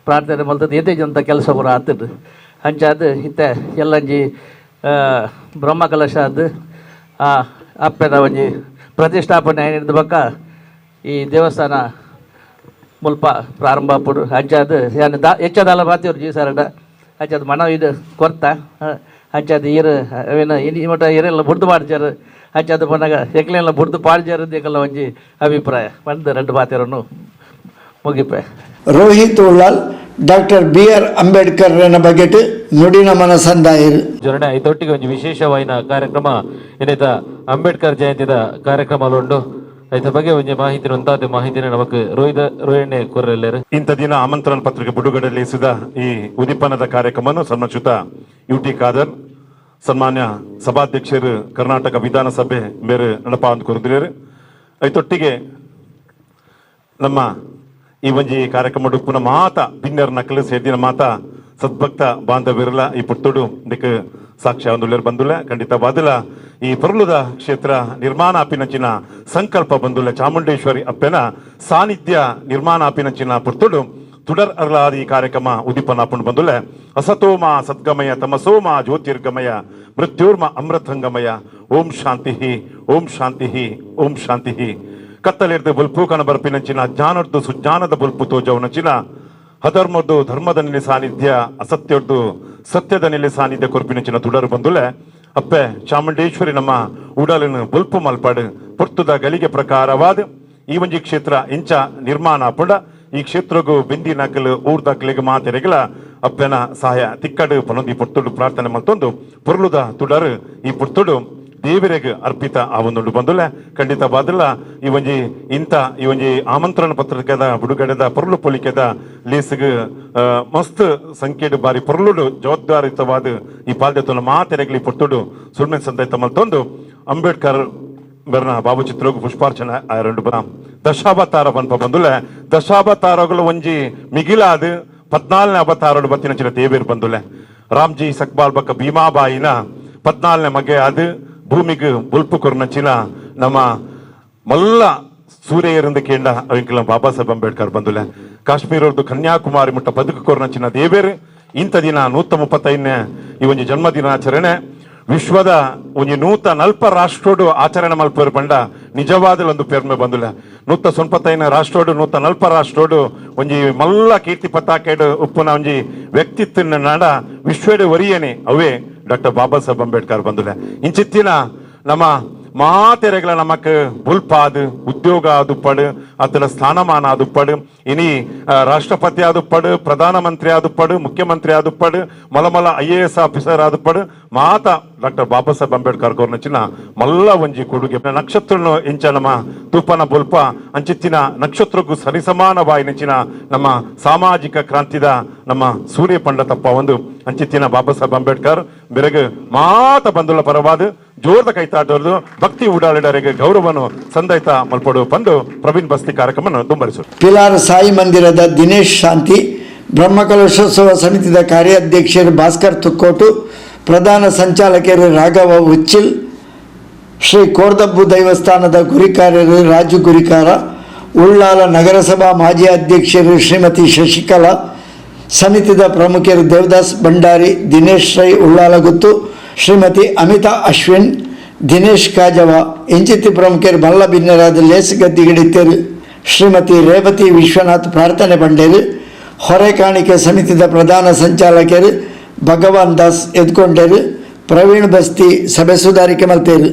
ಪ್ರಾರ್ಥನೆ ಮಲ್ತದ್ದು ಎದೇ ಜನತ ಕೆಲಸ ಪೂರ ಆತದ್ದು ಅಂಚ ಅದು ಇತ್ತೆ ಎಲ್ಲಂಜಿ ಬ್ರಹ್ಮಕಲಶ ಅದು ಅಪ್ಪನ ಒಂಜಿ ಪ್ರತಿಷ್ಠಾಪನೆ ಹಿಡಿದ ಬಕ್ಕ ಈ ದೇವಸ್ಥಾನ ಮುಲ್ಪ ಪ್ರಾರಂಭ ಪುಡು ಅಂಚ ಅದು ಹೆಚ್ಚದಾಲ ಬಾತಿಯವ್ರು ಜೀ ಸರಡ ಅಂಚ ಅದು ಮನ ಇದು ಕೊರ್ತ ಅಂಚ ಅದು ಈರು ಅವೇನು ಇನಿ ಮಟ್ಟ ಈರೆಲ್ಲ ಬುಡ್ದು ಪಾಡ್ಜಾರು ಅಂಚ ಅದು ಪನ್ನಾಗ ಎಕ್ಲೆಲ್ಲ ಬುಡ್ದು ಪಾಡ್ಜಾರು ದೇಕಲ್ಲ ಒಂಜಿ ಅಭಿಪ್ರಾಯ ಬಂದು 2 ಬಾತಿಯರನ್ನು ಮುಗಿಪೆ ರೋಹಿತ್ ಉಳ್ಳಾಲ್ ಡಾಕ್ಟರ್ BR ಅಂಬೇಡ್ಕರ್ ಬಗೆಟ್ ನುಡಿನ ಮನಸಂದಾಯರು ಜೊರನೆ ಐತೊಟ್ಟಿಗೆ ಒಂದು ವಿಶೇಷವಾದ ಕಾರ್ಯಕ್ರಮ ಏನೈತ ಅಂಬೇಡ್ಕರ್ ಜಯಂತಿದ ಕಾರ್ಯಕ್ರಮಲುಂಡು ಐತ ಬಗ್ಗೆ ಒಂಜಿ ಮಾಹಿತಿ ಒಂದಾದ ಮಾಹಿತಿನ ನಮಕ್ ರೋಹಿಣೆ ಕೊರ್ರೆಲ್ಲೇರು ಇಂಥ ದಿನ ಆಮಂತ್ರಣ ಪತ್ರಿಕೆ ಬಿಡುಗಡೆಗೊಳಿಸಿದ ಈ ಉದಿಪನದ ಕಾರ್ಯಕ್ರಮವನ್ನು ಸನ್ಮಾನಿತ UT ಖಾದರ್ ಸನ್ಮಾನ್ಯ ಸಭಾಧ್ಯಕ್ಷರು ಕರ್ನಾಟಕ ವಿಧಾನಸಭೆ ಮೇರೆ ನಡಪ ಅಂತ ಕೊರಿದಿರು ಐತೊಟ್ಟಿಗೆ ನಮ್ಮ ಈ ಒಂಜಿ ಕಾರ್ಯಕ್ರಮ ಪುನಃ ಮಾತ ಪಿನ್ನರ್ ನಕಲು ಸೇದಿನ ಮಾತ ಸದ್ಭಕ್ತ ಬಾಂಧವ್ಯರಲ್ಲ ಈ ಪುತ್ತುಡು ಇದಕ್ಕೆ ಸಾಕ್ಷ್ಯ ಒಂದುಳ್ಳೇರು ಬಂದುಲ್ಲ ಖಂಡಿತ ಬಾದಲ ಈ ಪರ್ಲುದ ಕ್ಷೇತ್ರ ನಿರ್ಮಾಣ ಆಪಿನಂಚಿನ ಸಂಕಲ್ಪ ಬಂದುಲ್ಲ ಚಾಮುಂಡೇಶ್ವರಿ ಅಪ್ಪನ ಸಾನ್ನಿಧ್ಯ ನಿರ್ಮಾಣ ಆಪಿನಂಚಿನ ಪುತ್ತುಡು ತುಡರ್ ಅರ್ಲಾದ ಈ ಕಾರ್ಯಕ್ರಮ ಉದಿಪನ ಆಪುಂಡು ಬಂದುಲ್ಲ ಅಸತೋಮ ಸದ್ಗಮಯ ತಮಸೋಮ ಜ್ಯೋತಿರ್ಗಮಯ ಮೃತ್ಯುರ್ಮ ಅಮೃತಂಗಮಯ ಓಂ ಶಾಂತಿ ಓಂ ಶಾಂತಿ ಓಂ ಶಾಂತಿ ಕತ್ತಲಿರ್ದು ಬುಲ್ಪು ಕಣ ಬರ್ಪಿನಂಚಿನ ಜ್ಞಾನದ್ದು ಸುಜ್ಞಾನದ ಬುಲ್ಪು ತೋಜವನಂಚಿನ ಅಧರ್ಮದ್ದು ಧರ್ಮದ ನೆಲೆ ಸಾನ್ನಿಧ್ಯ ಅಸತ್ಯದ್ದು ಸತ್ಯದ ನೆಲೆ ಸಾನ್ನಿಧ್ಯ ಕೊರ್ಪಿನಂಚಿನ ತುಡರು ಬಂದುಲೆ ಅಪ್ಪೆ ಚಾಮುಂಡೇಶ್ವರಿ ನಮ್ಮ ಉಡಲಿನ ಬುಲ್ಪು ಮಲ್ಪಾಡು ಪೊರ್ತುದ ಗಲಿಗೆ ಪ್ರಕಾರವಾದ ಈ ಒಂಜಿ ಕ್ಷೇತ್ರ ಇಂಚ ನಿರ್ಮಾಣ ಪುಂಡ ಈ ಕ್ಷೇತ್ರಗೂ ಬೆಂದಿ ನಕಲು ಊರ್ದಾಕಲಿಗೆ ಮಾತೆರೆಗಲ ಅಪ್ಪನ ಸಹಾಯ ತಿಕ್ಕಡು ಪನೊಂದಿ ಪೊರ್ತುಡು ಪ್ರಾರ್ಥನೆ ಮತ್ತೊಂದು ಪೊರ್ಲುದ ತುಡರು ಈ ಪೊರ್ತುಡು ದೇವರಿಗೆ ಅರ್ಪಿತ ಆ ಒಂದು ಬಂದುಲೆ ಖಂಡಿತ ಬಾದಲ್ಲ ಈ ಒಂಜಿ ಆಮಂತ್ರಣ ಪತ್ರಿಕೆದ ಬಿಡುಗಡೆದ ಪೊರ್ಲು ಪೊಲಿಕೆದ ಲೇಸಿಗೆ ಮಸ್ತ್ ಸಂಖ್ಯೆಡು ಬಾರಿ ಪೊರ್ಲುಡು ಜವಾಬ್ದಾರಿತವಾದ ಈ ಬಾಧ್ಯತೆಯನ್ನು ಮಾತೆರೆಗಲಿ ಪೊರ್ತುಡು ಸುಳ್ಮೆ ಸಂದೈತ ಮಲ್ತೊಂದು ಅಂಬೇಡ್ಕರ್ ಬರ್ನ ಭಾವಚಿತ್ರಗೂ ಪುಷ್ಪಾರ್ಚನೆ 2 ಬರ ದಶಾವತಾರ ಪನ್ಪ ಬಂದುಲೆ ದಶಾವತಾರಗಳು ಒಂಜಿ ಮಿಗಿಲಾದ 14ನೇ ಅವತಾರಡು ಬತ್ತಿನ ದೇವೇರು ಬಂದುಲೆ ರಾಮ್ಜಿ ಸಕ್ಬಾಲ್ ಬಕ್ಕ ಭೀಮಾಬಾಯಿನ 14ನೇ ಮಗೆ ಅದು ಭೂಮಿಗೆ ಬುಲ್ಪು ಕೊರ್ನಂಚಿನ ನಮ್ಮ ಮಲ್ಲ ಸೂರ್ಯರಿಂದ ಕೇಂಡ ಅವಿಂಕಲ ಬಾಬಾ ಸಾಹೇಬ್ ಅಂಬೇಡ್ಕರ್ ಬಂದುಲೆ ಕಾಶ್ಮೀರದ್ದು ಕನ್ಯಾಕುಮಾರಿ ಮುಟ್ಟ ಬದುಕು ಕೊರ್ನಂಚಿನ ದೇವೇರು ಇಂಥ ದಿನ 135ನೇ ಈ ಒಂಜಿ ಜನ್ಮ ದಿನಾಚರಣೆ ವಿಶ್ವದ ಒಂಜಿ 140 ರಾಷ್ಟ್ರೋಡು ಆಚರಣೆ ಮಲ್ಪರು ಪಂಡ ನಿಜವಾದ ಒಂದು ಪೇರ್ಮೆ ಬಂದುಲೆ 195 ರಾಷ್ಟ್ರೋಡು 140 ರಾಷ್ಟ್ರೋಡು ಒಂಜಿ ಮಲ್ಲ ಕೀರ್ತಿ ಪತಾಕೆಡು ಉಪ್ಪುನ ಒಂಜಿ ವ್ಯಕ್ತಿತ್ವ ನಾಡ ವಿಶ್ವದ ಒರಿಯನೆ ಅವೇ ಡಾಕ್ಟರ್ ಬಾಬಾ ಸಾಹೇಬ್ ಅಂಬೇಡ್ಕರ್ ಬಂದುಲೆ ಇಂಚಿತ್ತಿನ ನಮ್ಮ ಮಾತೆರೆಗಳ ನಮಕ್ ಬುಲ್ಪಾದು ಉದ್ಯೋಗ ಆದುಪ್ಪಡು ಅತಲ ಸ್ಥಾನಮಾನ ಆದುಪ್ಪಡು ಇನಿ ರಾಷ್ಟ್ರಪತಿ ಆದುಪ್ಪಡು ಪ್ರಧಾನಮಂತ್ರಿ ಆದುಪ್ಪಡು ಮುಖ್ಯಮಂತ್ರಿ ಆದುಪ್ಪಡು ಮಲಮಲ IAS ಆಫೀಸರ್ ಆದುಪ್ಪಡು ಮಾತ ಡಾಕ್ಟರ್ ಬಾಬಾ ಸಾಹೇಬ್ ಅಂಬೇಡ್ಕರ್ ನಚ್ಚಿನ ಮಲ್ಲ ಒಂಜಿ ಕೊಡುಗೆ ನಕ್ಷತ್ರನು ಎಂಚ ನಮ್ಮ ತೂಪನ ಬುಲ್ಪ ಅಂಚಿತ್ತಿನ ನಕ್ಷತ್ರಕ್ಕೂ ಸರಿಸಮಾನವಾಗಿ ನೆಚ್ಚಿನ ನಮ್ಮ ಸಾಮಾಜಿಕ ಕ್ರಾಂತಿದ ನಮ್ಮ ಸೂರ್ಯ ಪಂಡತಪ್ಪ ಒಂದು ಅಂಚಿತ್ತಿನ ಬಾಬಾ ಸಾಹೇಬ್ ಅಂಬೇಡ್ಕರ್ ಬೆರಗು ಮಾತ ಬಂದುള്ള ಪರವಾದ ಜೋರದ ಕೈತಾಟೋದು ಭಕ್ತಿ ಉಡಾಳಿಡರಿಗೆ ಗೌರವನು ಸಂದೈತ ಮಲ್ಪಡು ಬಂದು ಪ್ರವೀಣ್ ಬಸ್ತಿ ಕಾರ್ಯಕ್ರಮ ದುಂಬರಿಸು. ಪಿಲಾರ್ ಸಾಯಿ ಮಂದಿರದ ದಿನೇಶ್ ಶಾಂತಿ, ಬ್ರಹ್ಮಕಲಶೋತ್ಸವ ಸಮಿತಿದ ಕಾರ್ಯಾಧ್ಯಕ್ಷರು ಭಾಸ್ಕರ್ ತುಕ್ಕೋಟು, ಪ್ರಧಾನ ಸಂಚಾಲಕರು ರಾಘವ ಉಚ್ಚಿಲ್, ಶ್ರೀ ಕೋರ್ದಬ್ಬು ದೈವಸ್ಥಾನದ ಗುರಿಕಾರ್ಯರು ರಾಜು ಗುರಿಕಾರ, ಉಳ್ಳಾಲ ನಗರಸಭಾ ಮಾಜಿ ಅಧ್ಯಕ್ಷರು ಶ್ರೀಮತಿ ಶಶಿಕಲಾ, ಸಮಿತಿದ ಪ್ರಮುಖರು ದೇವದಾಸ್ ಭಂಡಾರಿ, ದಿನೇಶ್ ರೈ ಉಳ್ಳಾಲಗುತ್ತು, ಶ್ರೀಮತಿ ಅಮಿತಾ ಅಶ್ವಿನ್, ದಿನೇಶ್ ಕಾಜವ, ಇಂಚಿತಿ ಪ್ರಮುಖರು ಮಲ್ಲ ಭಿನ್ನರಾದ ಲೇಸಗದ್ದಿಗಿಡಿತರು ಶ್ರೀಮತಿ ರೇವತಿ ವಿಶ್ವನಾಥ್ ಪ್ರಾರ್ಥನೆ ಬಂಡೇರು, ಹೊರೆಕಾಣಿಕೆ ಸಮಿತಿದ ಪ್ರಧಾನ ಸಂಚಾಲಕರು ಭಗವಾನ್ ದಾಸ್ ಎದ್ಕೊಂಡರು, ಪ್ರವೀಣ್ ಬಸ್ತಿ ಸಭೆ ಸುಧಾರಿಕೆ ಮಲ್ತೇರು.